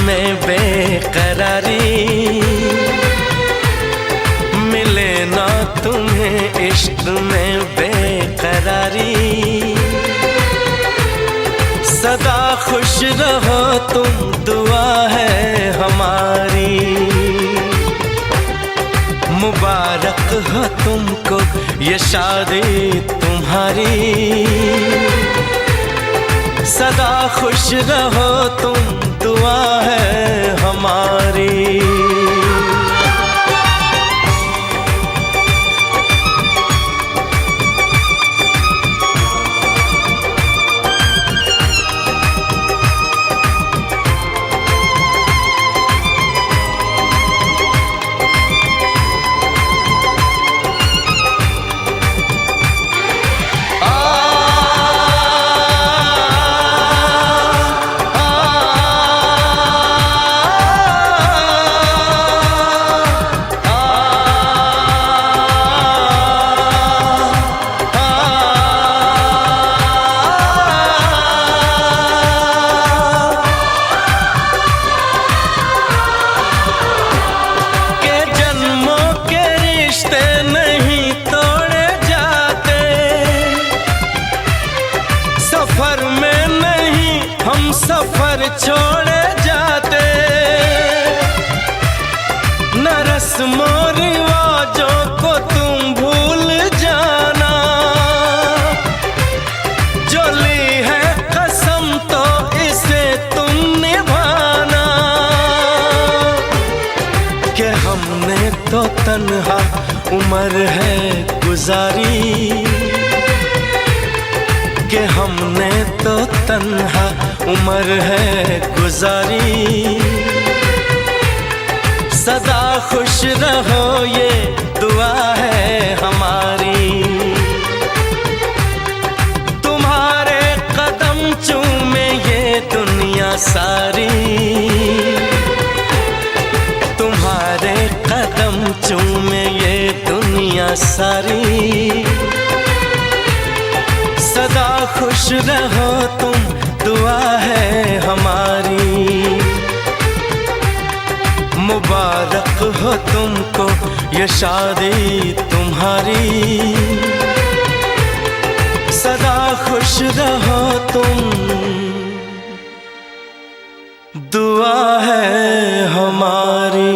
में बेकरारी, मिले ना तुम्हें इश्क में बेकरारी। सदा खुश रहो तुम, दुआ है हमारी। मुबारक हो तुमको ये शादी तुम्हारी। सदा खुश रहो तुम, दुआ है हमारी। सफर में नहीं हम सफर छोड़े जाते, न रस्मों रिवाजों को तुम भूल जाना। जो ली है कसम तो इसे तुम निभाना। कि हमने तो तन्हा उम्र है गुजारी, कि हमने तो तन्हा उम्र है गुजारी। सदा खुश रहो ये दुआ है हमारी। तुम्हारे कदम चूमे ये दुनिया सारी। तुम्हारे कदम चूमे ये दुनिया सारी। सदा खुश रहो तुम, दुआ है हमारी। मुबारक हो तुमको ये शादी तुम्हारी। सदा खुश रहो तुम, दुआ है हमारी।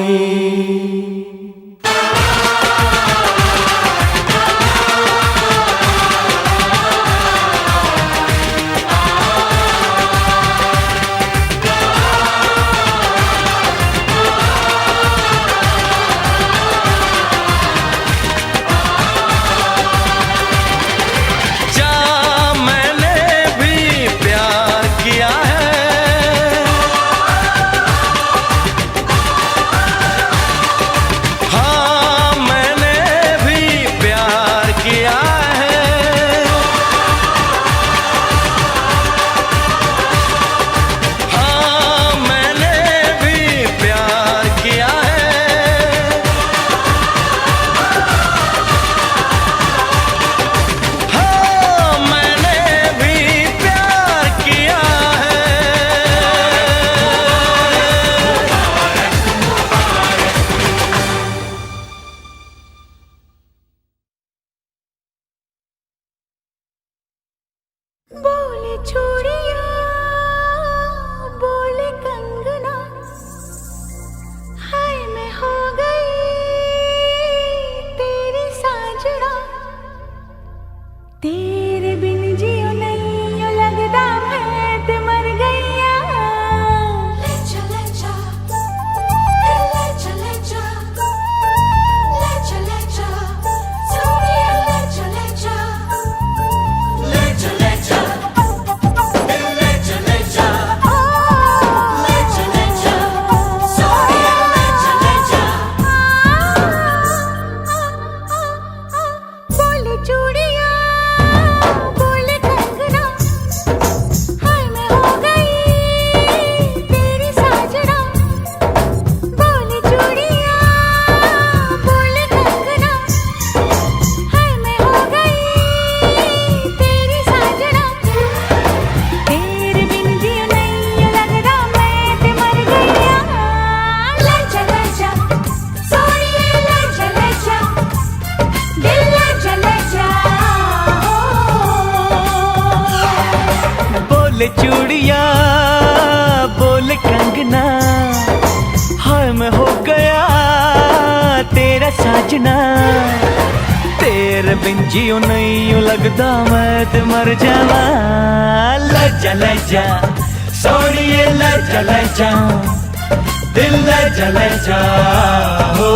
बोले चूड़िया बोले कंगना, हाय मैं हो गया तेरा साजना। तेरे बिन जियो नहीं यूं लगदा मैं ते मर जावा। लजा लजा सोनिए लजा लजा, दिल लजा लजा हो।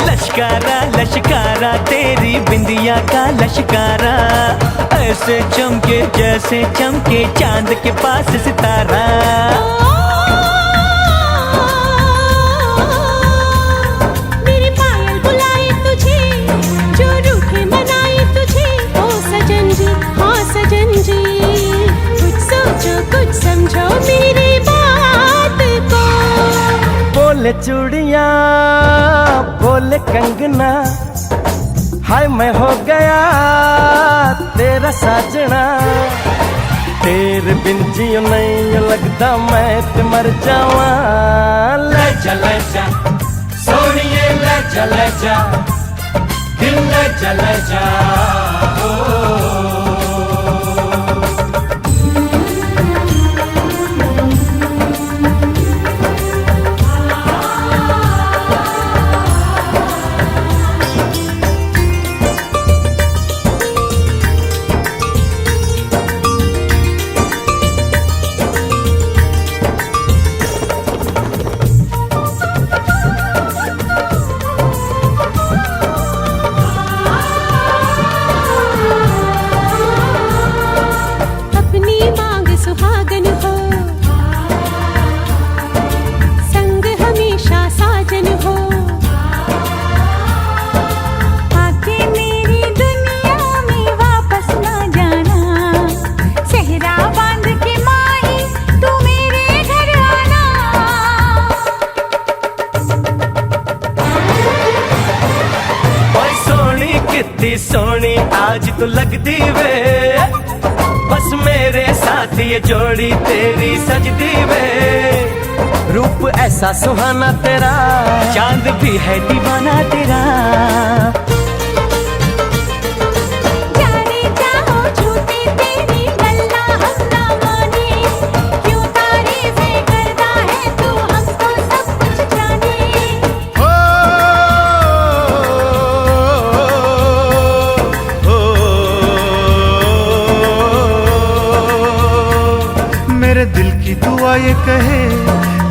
लश्कारा लश्कारा तेरी बिंदिया का लश्कारा, ऐसे चमके जैसे चमके चांद के पास सितारा। मेरी पायल बुलाए तुझे, जो रूठे मनाए तुझे। ओ सजन जी हाँ सजन जी, कुछ सोचो कुछ समझो मेरी बात को। बोले चूड़िया बोले कंगना, हाय मैं हो गया तेरा साजना। तेरे बिन जियो नहीं लगता मैं ते मर जावा। लजा लजा सोनिए लजा लजा, दिल लजा लजा ओ। सुहागन हो संग हमेशा साजन हो, आके मेरी दुनिया में वापस ना जाना। सेहरा बांध के माही तू मेरे घर आना। ओए सोनी कितनी सोनी आज तो लगदी वे, बस मेरे साथ ये जोड़ी तेरी सजदी वे। रूप ऐसा सुहाना तेरा, चांद भी है दीवाना तेरा। जाने जाओ झूठी तेरी गल्ला हम ना माने, क्यों तारीफें करता है तू हमको सब कुछ जाने। मेरे दिल की दुआ ये कहे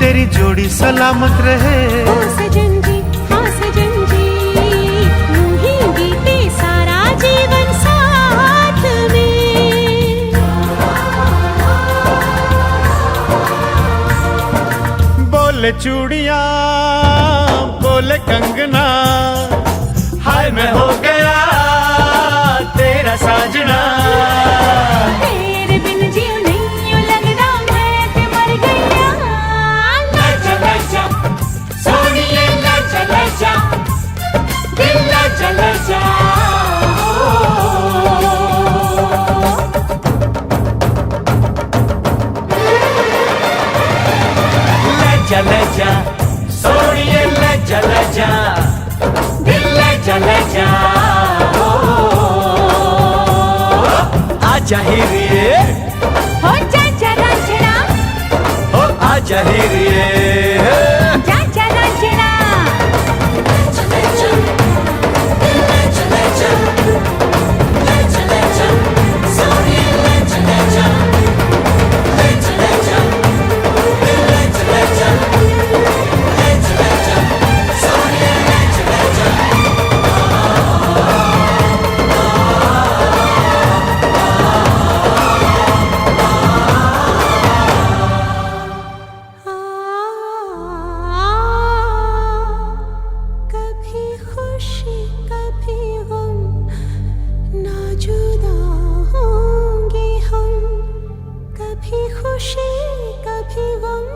तेरी जोड़ी सलामत रहे। ओ सजन जी हाँ सजन जी, यूं ही बीते सारा जीवन साथ में। बोले चूड़िया बोले कंगना, हाय मैं हो गया तेरा साजना। तेरे बिन जियो नहीं यूं लगदा मैं ते मर गया। लजा लजा सोनिए लजा लजा, दिल लजा लजा लजा लजा सोनिए लजा लजा, दिल लजा लजा आजा हीरिए हो जा जा रांझना, ओ आजा हीरिए जा जा रांझना। जुदा होंगे हम, कभी खुशी कभी गम।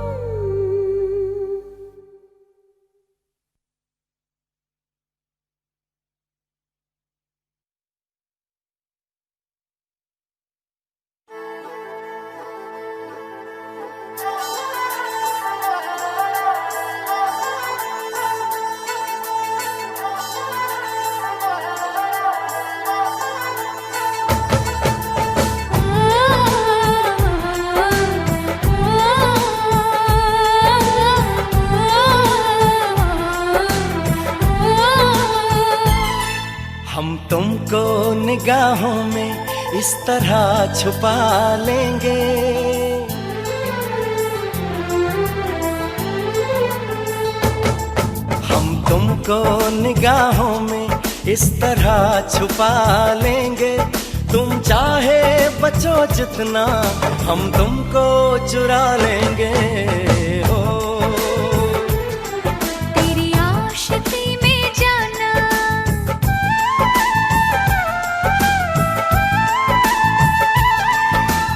हम तुमको निगाहों में इस तरह छुपा लेंगे, हम तुमको निगाहों में इस तरह छुपा लेंगे। तुम चाहे बचो जितना, हम तुमको चुरा लेंगे। हो तेरी आशिकी में जाना,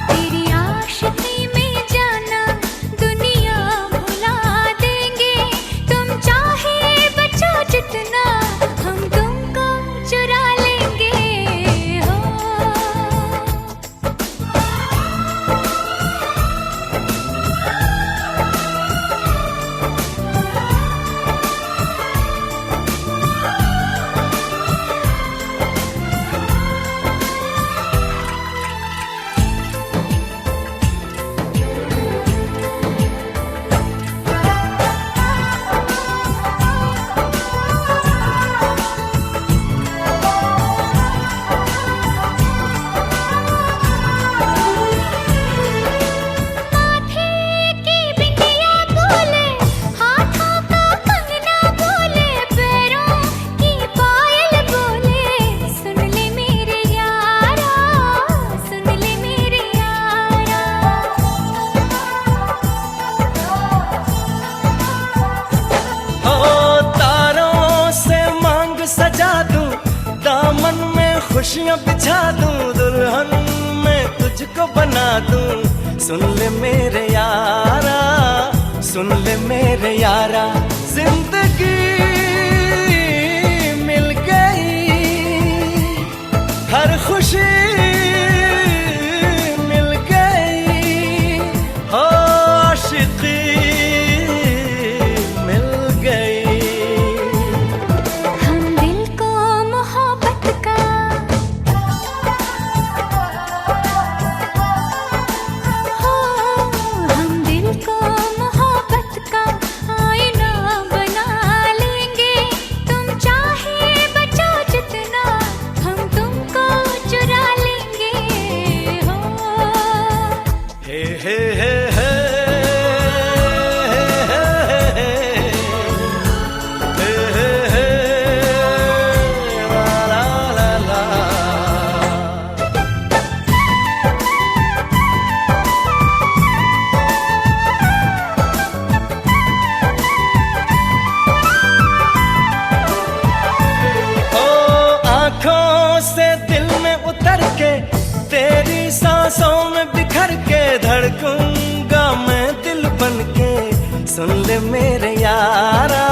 तेरी आशिकी में जाना, दुनिया भुला देंगे। तुम चाहे बचो जितना, हम तुमको चुरा लेंगे। हो खुशियाँ बिछा दूं, दुल्हन मैं तुझको बना दूं। सुन ले मेरे यारा, सुन ले मेरे यारा, जिंदगी मिल गई, हर खुशी मिल गई, हो आशिकी मिल गई। हम दिल को मोहब्बत का, हो हम दिल को मोहब्बत का आईना बना लेंगे। तुम चाहे बचो जितना, हम तुमको चुरा लेंगे। हो हे हे हे हे से दिल में उतर के, तेरी सांसों में बिखर के, धड़कूंगा मैं दिल बन के। सुन ले मेरे यारा,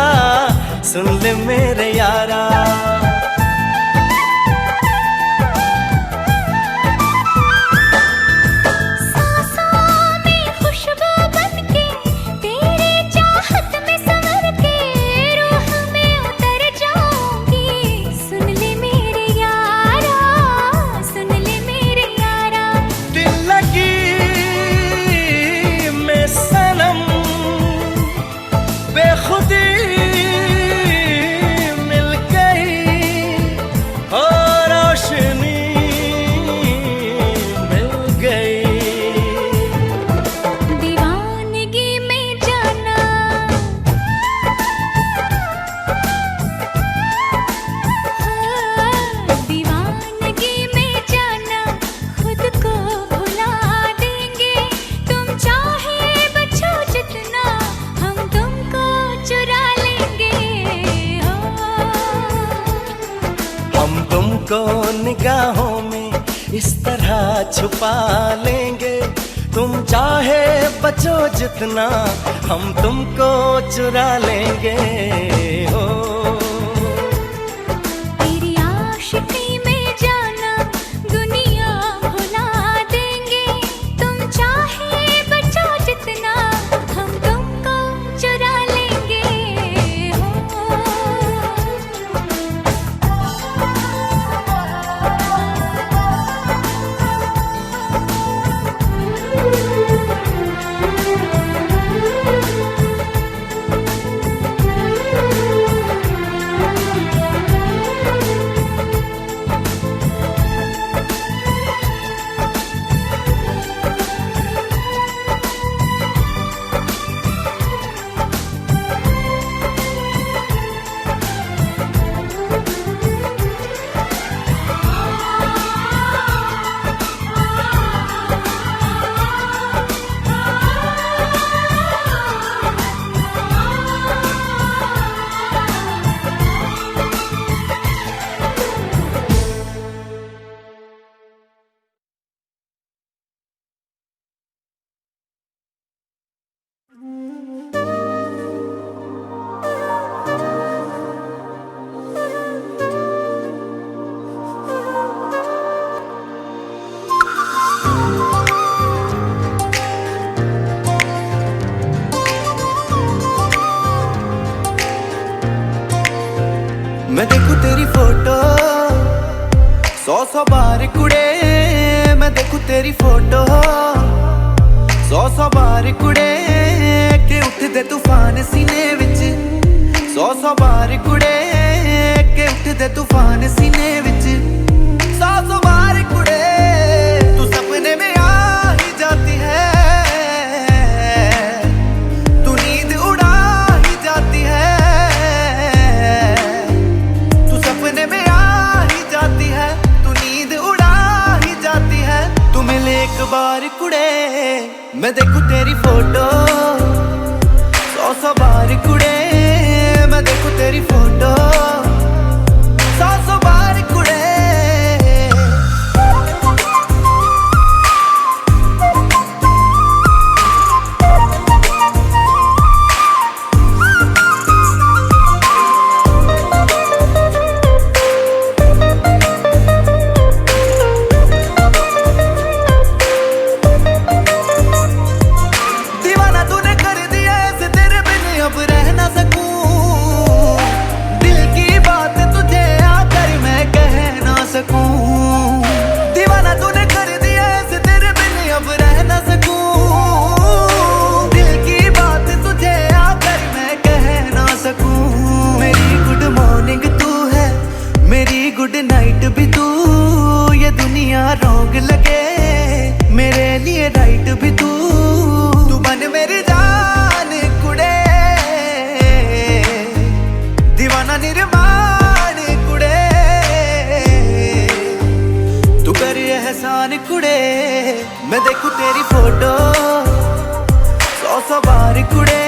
सुन ले मेरे यारा, इस तरह छुपा लेंगे। तुम चाहे बचो जितना, हम तुमको चुरा लेंगे। हो तेरी आशिकी में जाना दुनिया भुला देंगे। तुम चाहे बचो जितना, हम तुमको चुरा लेंगे। मैं देखूं तेरी फोटो 100 बार कुड़े। मैं देखूं तेरी फोटो 100 बार कुड़े। के उठदे तूफान सीने विच 100 बार कुड़े। के उठदे तूफान सीने विच 100 बार कुड़े। तू सपने में आ ही जाती है, तू नींद उड़ा ही जाती है। सपने में आ ही जाती है, तू नींद उड़ा ही जाती है। तू मिले एक बार कुड़े। मैं देखूं तेरी फोटो 100 बार कुड़े। मैं देखूं तेरी फोटो 100 बार कुड़े। गुड नाइट भी तू, ये दुनिया रोंग लगे मेरे लिए राइट भी तू। तू बन मेरी जान कुड़े, दीवाना निर्माण कुड़े। तू कर एहसान कुड़े। मैं देखूं तेरी फोटो 100 बार कुड़े।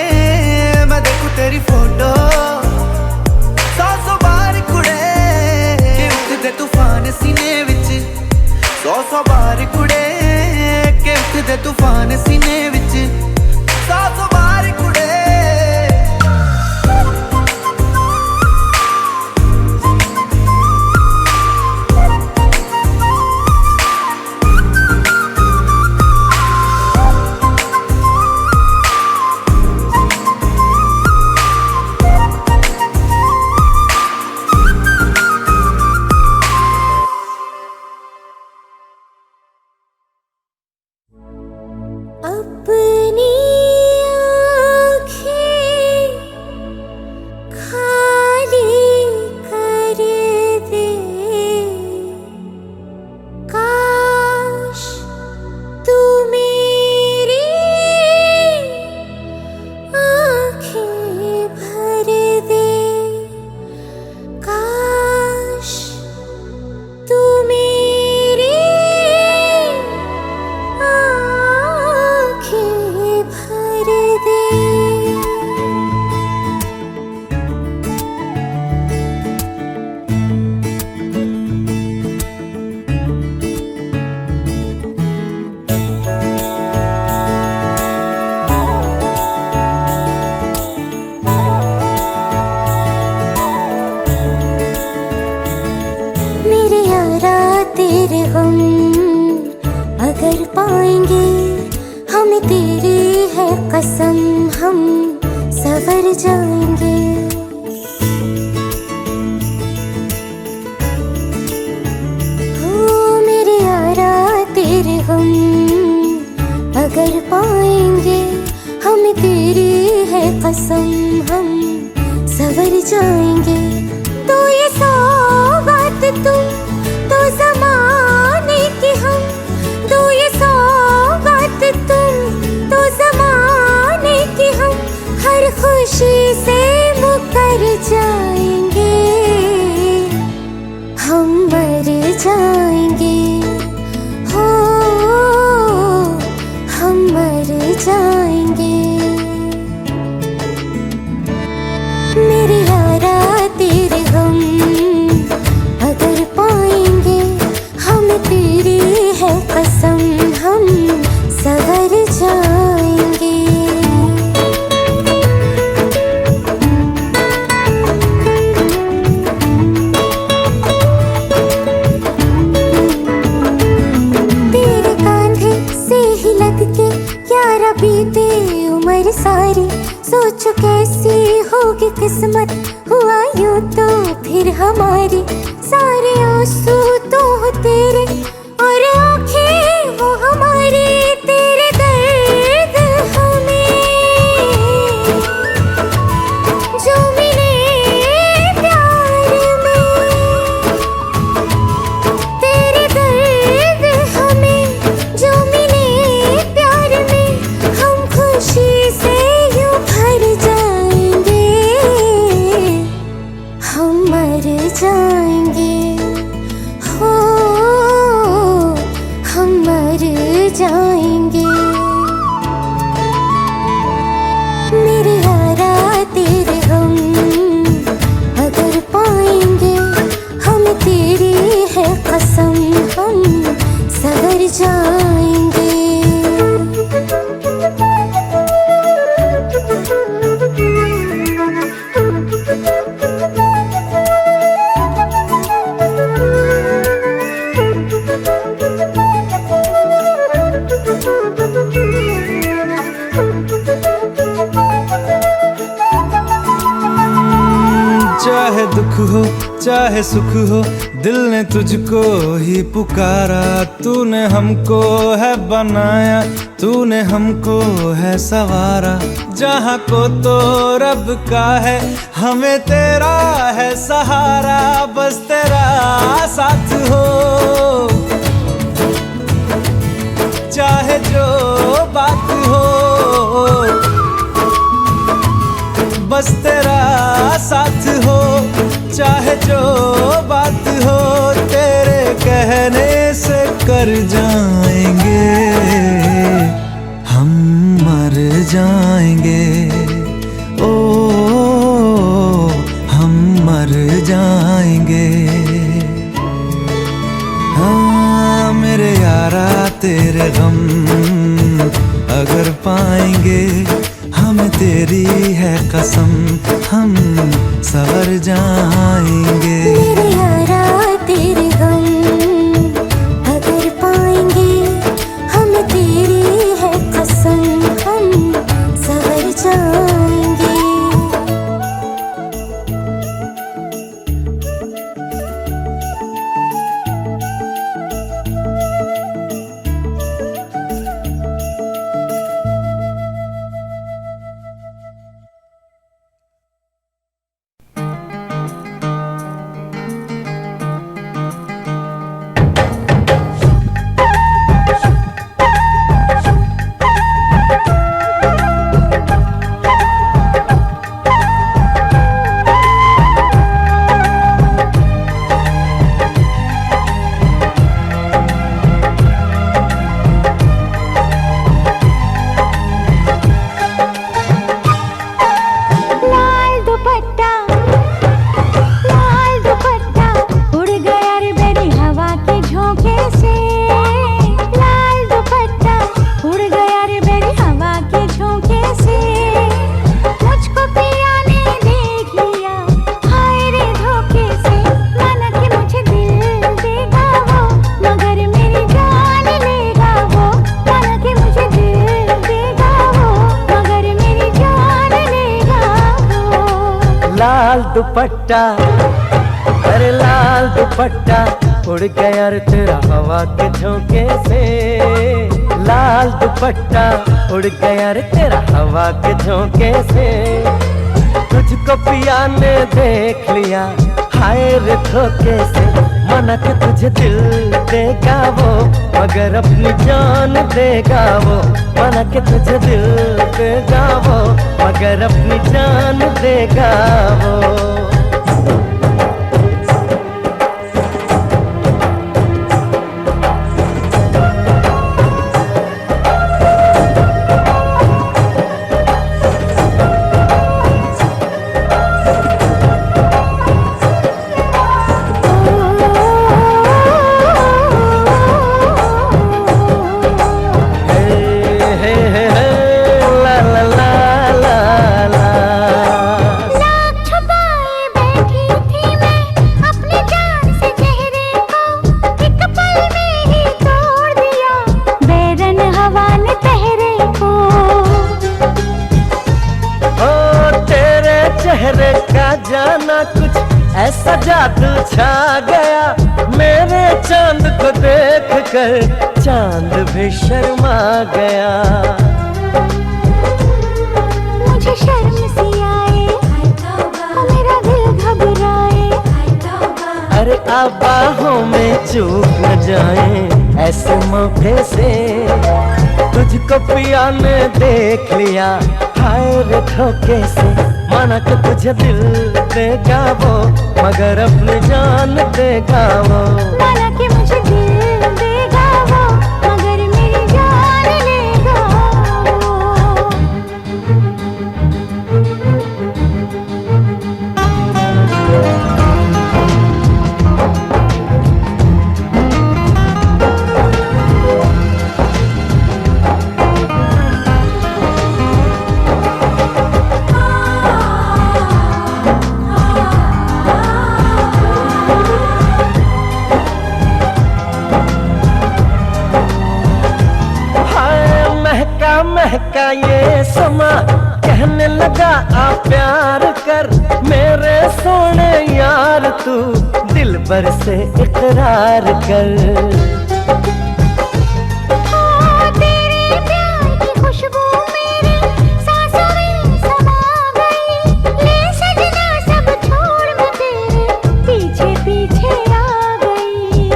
मैं देखूं तेरी फोटो 100 बार कुड़े। के तूफान सीने विच 100 बार कुड़े। के उठदे तूफान सीने विच 100 बार कुड़े। अपनी आँखें कसम हम सवर जाएंगे। हो मेरे यारा तेरे हम अगर पाएंगे, हमें तेरी है कसम हम सवर जाएंगे। तो ये सौगात तुम तो ज़माने की हम, तो ये सौगात तुम तो ज़माने की हम, हर खुशी से मुकर जाएंगे, हम मर जाएंगे। हो हम मर जाएंगे। मेरे यारा तेरे हम अगर पाएंगे, हम तेरी है कसम हम सवर जाएंगे। तेरे कांधे से ही लग के यारा बीते उम्र सारी, सोचो कैसी होगी किस्मत, हुआ यूं तो फिर हमारी। सारे आंसू तो हो तेरे और आंखें वो हमारी, तेरे दर्द हमें जो मिले प्यार में, तेरे दर्द हमें जो मिले प्यार में, हम खुशी से यूं भर जाएंगे, हम मर जाएंगे। हो हम मर जाएंगे। मेरे यारा तेरे हम अगर पाएंगे, हम तेरी है कसम हम सवर जाएंगे। चाहे दुख हो चाहे सुख हो, दिल ने तुझको ही पुकारा। तूने हमको है बनाया, तूने हमको है सवारा। जहाँ को तो रब का है, हमें तेरा है सहारा। बस तेरा साथ हो, चाहे जो बात हो, बस तेरा साथ हो, चाहे जो बात हो। तेरे कहने से कर जाएंगे, हम मर जाएंगे। ओ हम मर जाएंगे। हाँ मेरे यारा तेरे गम अगर पाएंगे, हम तेरी है कसम हम सवर जाएंगे। मेरे यारा तेरे हम अगर पाएंगे, हम तेरी है कसम हम सवर जाएंगे। दुपट्टा, अरे लाल दुपट्टा उड़ गया रे तेरा हवा के झोंके से। लाल दुपट्टा उड़ गया रे तेरा हवा के झोंके से। तुझको पिया ने देख लिया हाय रे धोखे से। मना के तुझे दिल देगा वो मगर अपनी जान देगा वो। मना के तुझे दिल देगा वो मगर अपनी जान देगा वो। चेहरे का जाना कुछ ऐसा जादू छा गया। मेरे चांद को देख कर चांद भी शर्मा गया। मुझे शर्म सी आए मेरा दिल घबराए। अरे अब बाहों में चूक न जाए ऐसे मौके से। तुझको पिया ने देख लिया हाय रे धोखे से। माना कि तुझे दिल देगा वो मगर अपनी जान देगा वो। माना कि मुझे दिल देगा वो मगर मेरी जान लेगा वो। महका ये समा कहने लगा आ प्यार कर। मेरे सोने यार तू दिल भर से इकरार कर। तेरे प्यार की खुशबू मेरी सांसों में समा गई। ले सजना सब छोड़ मैं तेरे पीछे पीछे आ गई।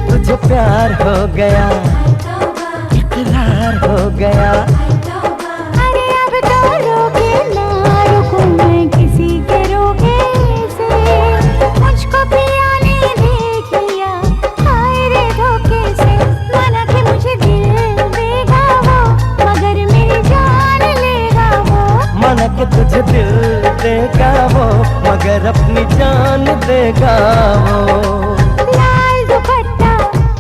तुझे प्यार हो गया इकरार हो गया। अरे अब तो रोके ना रुकूं मैं किसी के रोके से। मुझको पिया ने देख लिया हाय रे धोखे से। माना कि मुझे दिल देगा वो मगर मेरी जान लेगा वो। माना कि तुझे दिल देगा वो मगर अपनी जान देगा वो। लाल दुपट्टा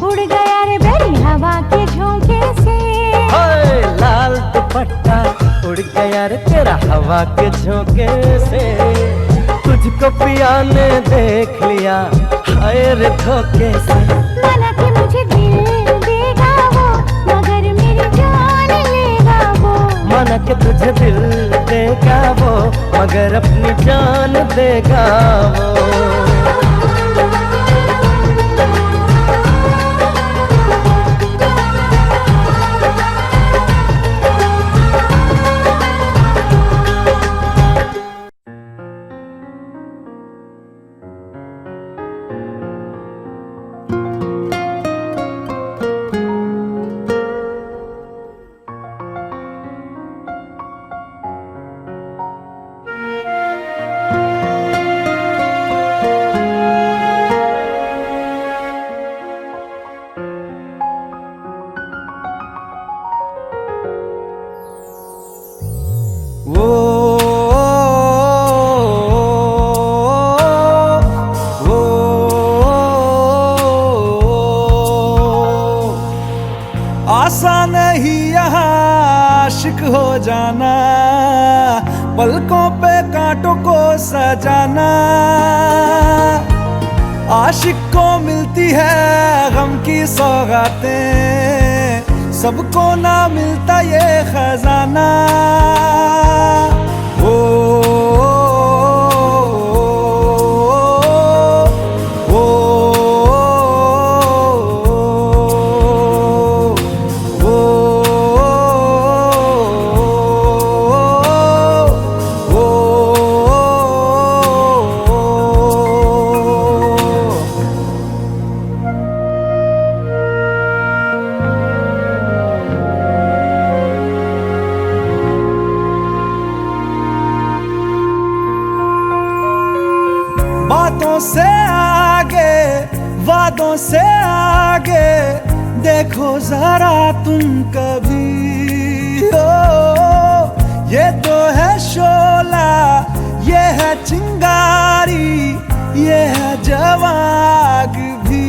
उड़ गया रे बेरी हवा के झोंके से। लाल दुपट्टा उड़ गया रे तेरा हवा के झोंके से। तुझको पिया ने देख लिया हाय रे धोखे से। माना कि मुझे दिल देगा वो मगर मेरी जान लेगा वो। माना कि तुझे दिल देगा वो मगर अपनी जान देगा वो। आसान नहीं यहाँ आशिक हो जाना, पलकों पे कांटों को सजाना। आशिक को मिलती है गम की सौगातें, सबको ना मिलता ये खजाना। ओ से आगे देखो जरा तुम कभी, ओ ये तो है शोला, ये है चिंगारी, ये है जवाग भी।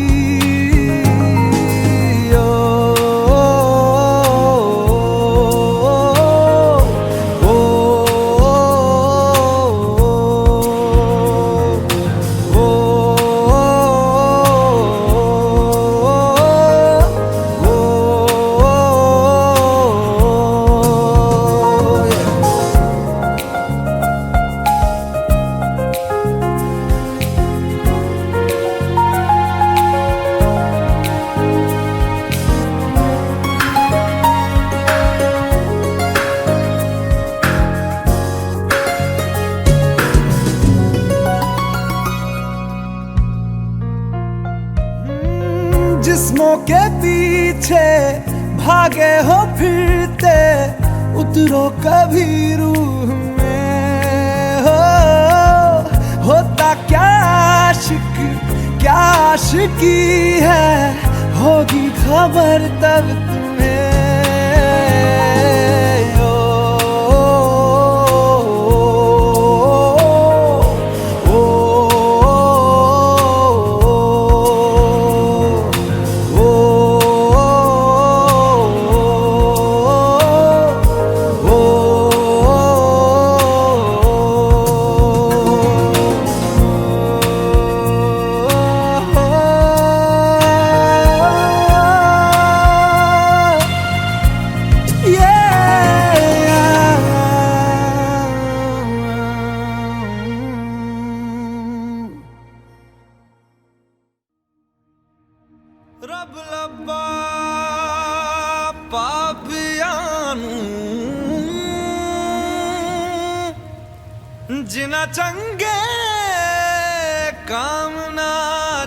जिस्मों के पीछे भागे हो फिरते, उतरो कभी रूह में। होता क्या आशिक, क्या आशिकी है, होगी खबर तब तुम्हें। रब लब्बा पापियां नूं जिना चंगे काम ना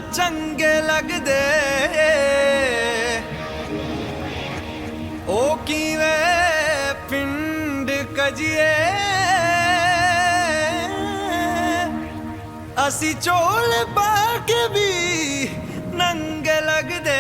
चंगे लगदे, ओ किवें पिंड कजिए असी चोल पाके भी नंगे लगदे।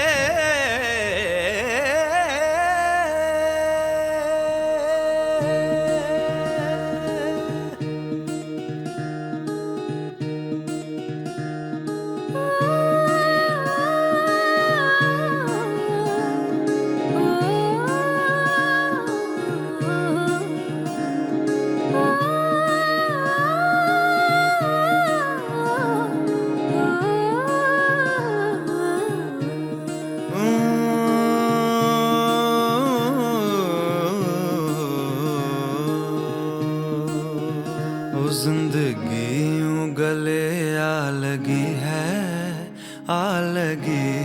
जिंदगी यूं गले आ लगी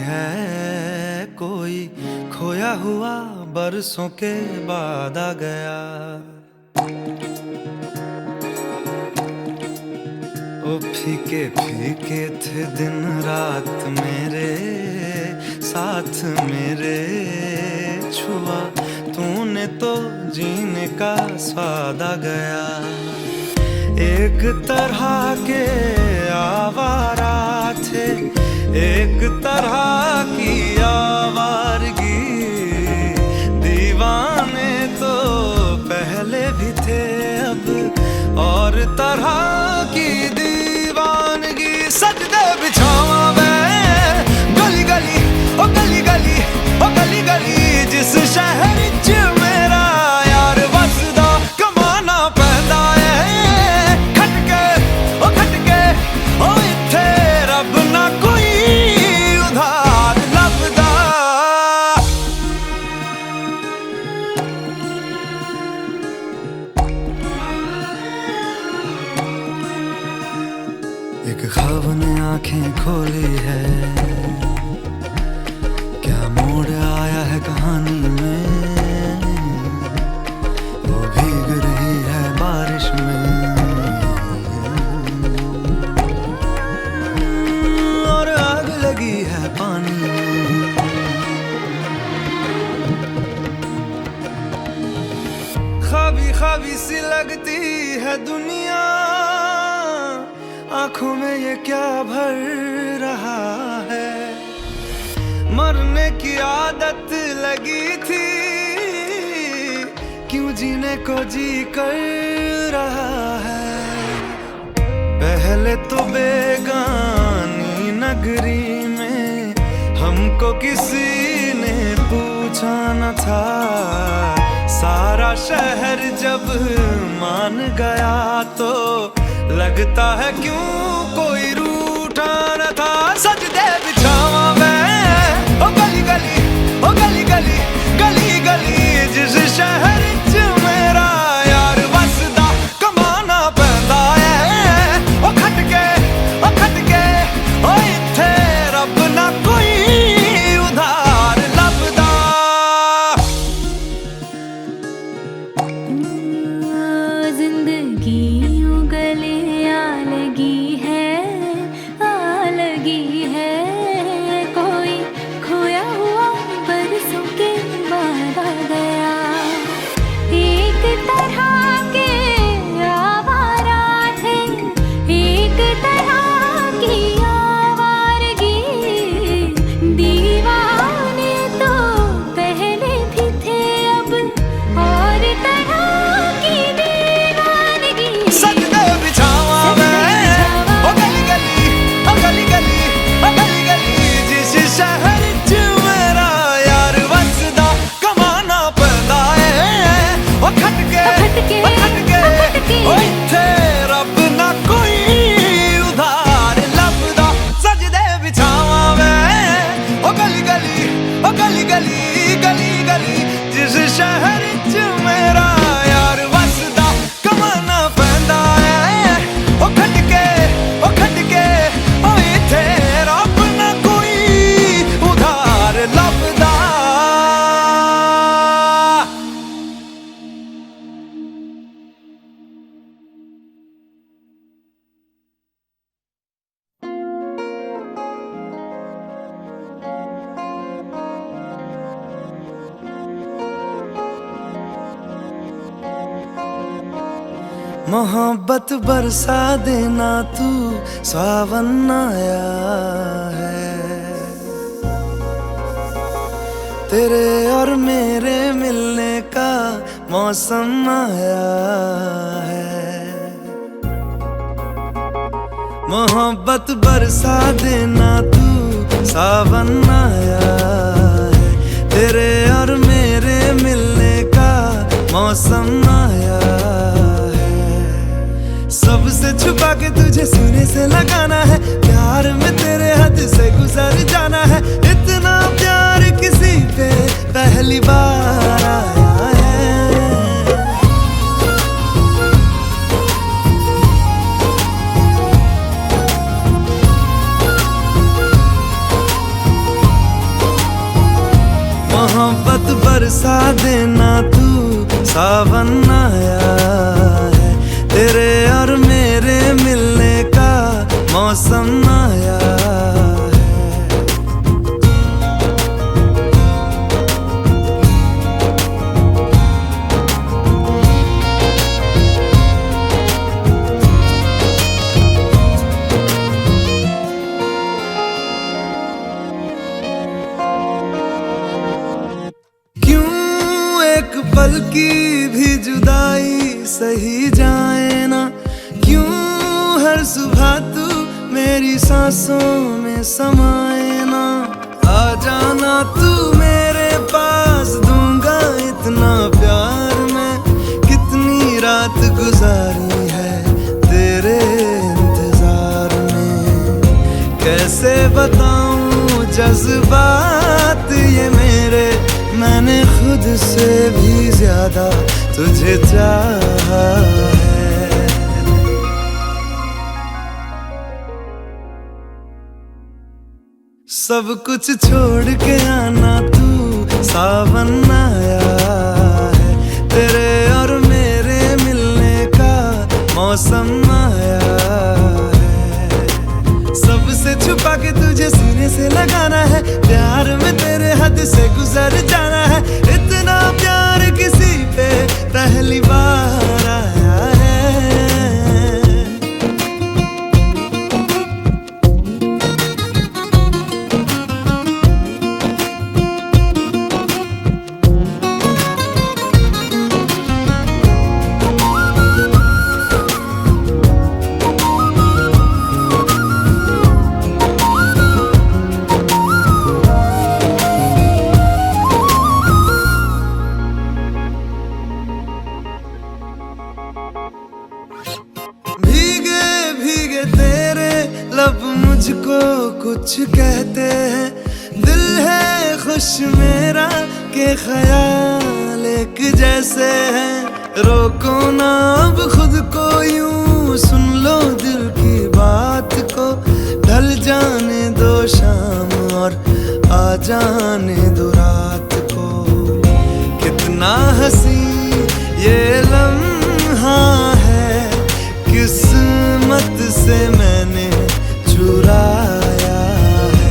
है, कोई खोया हुआ बरसों के बाद आ गया। ओ फीके फीके थे दिन रात मेरे साथ, मेरे छुआ तूने तो जीने का स्वाद आ गया। एक तरह के आवारा थे, एक तरह की आवारगी, दीवाने तो पहले भी थे अब और तरह की दीवानगी। सजदे बिछावा मैं गली गली, ओ गली गली, ओ गली गली, जिस शहर च मेरा यार बसदा कमाना पैंदा है। एक ख्वाब ने आंखें खोली है, क्या मोड़ आया है कहानी में। वो भीग रही है बारिश में और आग लगी है पानी में। ख्वाबी ख्वाबी सी लगती है दुनिया, आंखों में ये क्या भर रहा है। मरने की आदत लगी थी, क्यों जीने को जी कर रहा है। पहले तो बेगानी नगरी में हमको किसी ने पूछा न था, सारा शहर जब मान गया तो लगता है क्यों कोई रूठा न था। सजदे बिछावा मैं ओ गली गली, ओ गली गली, गली गली, जिस शहर च मेरा यार वसदा, कमाना पैंदा है ओ खटके, ओ खटके, ओ इत्थे रब ना कोई उधार लभदा। जिंदगी यूं गले आ लगी है, आ लगी है, कोई खोया हुआ बरसों के बाद आ गया। एक तरह के आवारा थे, एक तरह की आवारगी, दीवाने तो पहले भी थे, अब और तरह की दीवानगी। सजदे बिछावा मैं ओ गली गली, ओ गली गली, ओ गली गली, जिस शहर च मेरा यार वसदा, कमाना पैंदा है ओ खटके, ओ खटके, ओ इत्थे रब ना कोई उधार लभदा। सजदे बिछावा मैं ओ गली गली, ओ गली गली, गली गली, जिस शहर च मेरा यार वसदा, कमाना पैंदा है ओ खटके, ओ खटके, ओ इत्थे रब ना कोई उधार लभदा। मोहब्बत बरसा देना तू, सावन आया है, तेरे और मेरे मिलने का मौसम आया है। मोहब्बत बरसा देना तू, सावन आया है, तेरे और मेरे मिलने का मौसम आया है। सबसे छुपा के तुझे सीने से लगाना है, प्यार में तेरे हद से गुजर जाना है। इतना प्यार किसी पे पहली बार आया है। मोहब्बत बरसा देना तू, सावन आया है, तेरे और मेरे मिलने का मौसम आया है। पल की भी जुदाई सही जाए ना, क्यों हर सुबह तू मेरी सांसों में समाए ना। आ जाना तू मेरे पास, दूंगा इतना प्यार मैं, कितनी रात गुजारी है तेरे इंतजार में। कैसे बताऊं जज्बात ये मेरे, मैंने खुद से भी ज्यादा तुझे चाहा है। सब कुछ छोड़ के आना तू, सावन आया है, तेरे और मेरे मिलने का मौसम आया है। सबसे छुपा के तुझे सीने से लगाना है, प्यार में तेरे हद से गुजर जाना है। इतना प्यार किसी पे पहली बार आया है। खुश मेरा के ख्याल एक जैसे हैं, रोको ना अब खुद को यूं, सुन लो दिल की बात को, ढल जाने दो शाम और आ जाने दो रात को। कितना हंसी ये लम्हा है, किस्मत से मैंने चुराया है।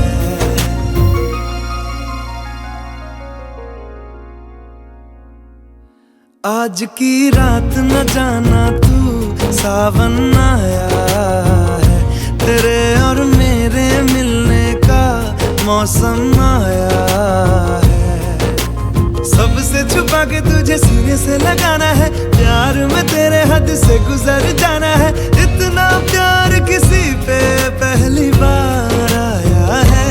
आज की रात न जाना तू सावन आया है, तेरे और मेरे मिलने का मौसम आया है। सबसे छुपा के तुझे सीने से लगाना है, प्यार में तेरे हद से गुजर जाना है। इतना प्यार किसी पे पहली बार आया है।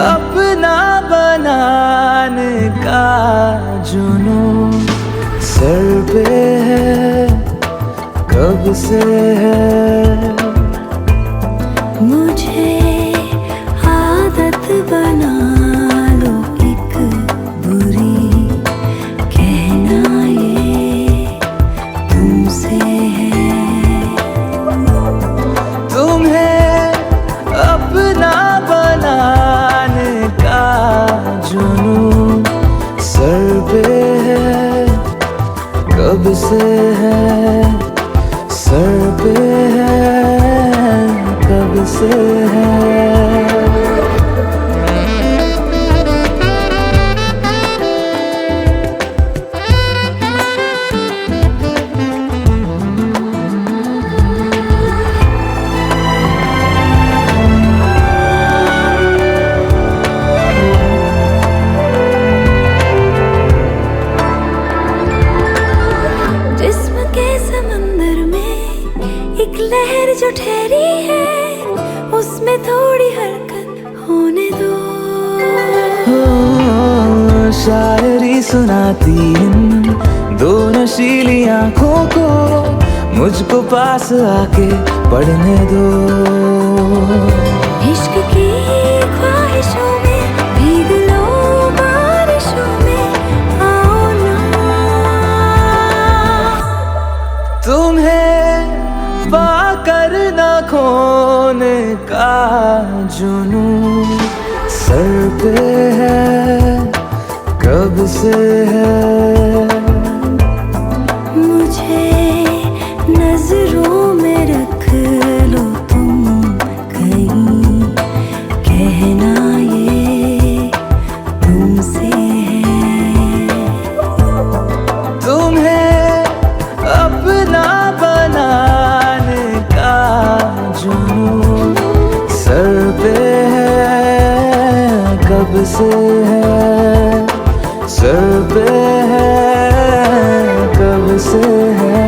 अपना बनाने का जुनून सर पे है, कब से है। मुझे आदत बना लो एक बुरी, कहना ये तुमसे है। तुम्हें अपना बनाने का जुनून सर पे है, कब से है। सर पे है, कब से है। एक लहर जो ठहरी है, उसमें थोड़ी हरकत होने दो। शायरी सुनाती इन दो नशीली आँखों को, मुझको पास आके पढ़ने दो। इश्क की ख्वाहिशों में भीग लो बारिशों में, आओ ना। तुम्हें पाकर न खोने का जुनून सर पे है, कब से है। मुझे नजरों में रख लो तुम कहीं, कहना ये तुमसे है। तुम्हें अपना बनाने का जुनून सर पे है, कब से है। सर पे है, कब से है।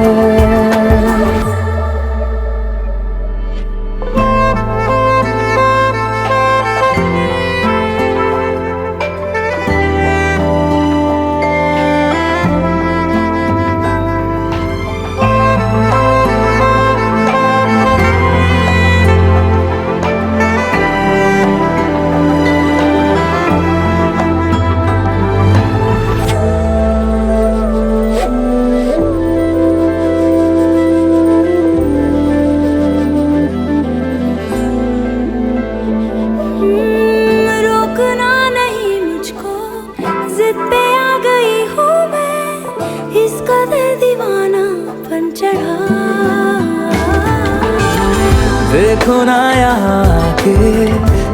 देखो ना यहाँ के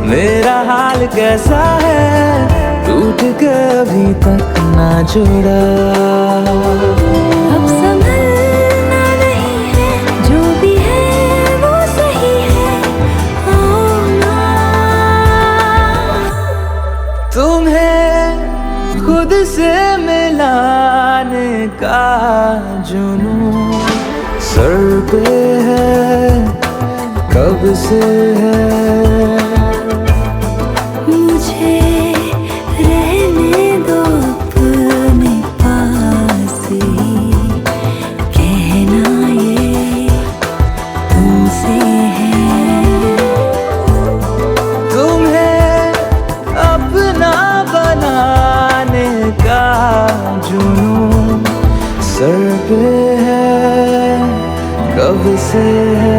मेरा हाल कैसा है, टूट के अभी तक ना जुड़ा। अब संभलना नहीं है, जो भी है वो सही है। आओ ना। तुम्हें खुद से मिलाने का जुनून सर पे है, कब से है। मुझे रहने दो अपने पास ही, कहना ये तुमसे है। तुम्हें अपना बनाने का जुनून सर पे है, कब से है।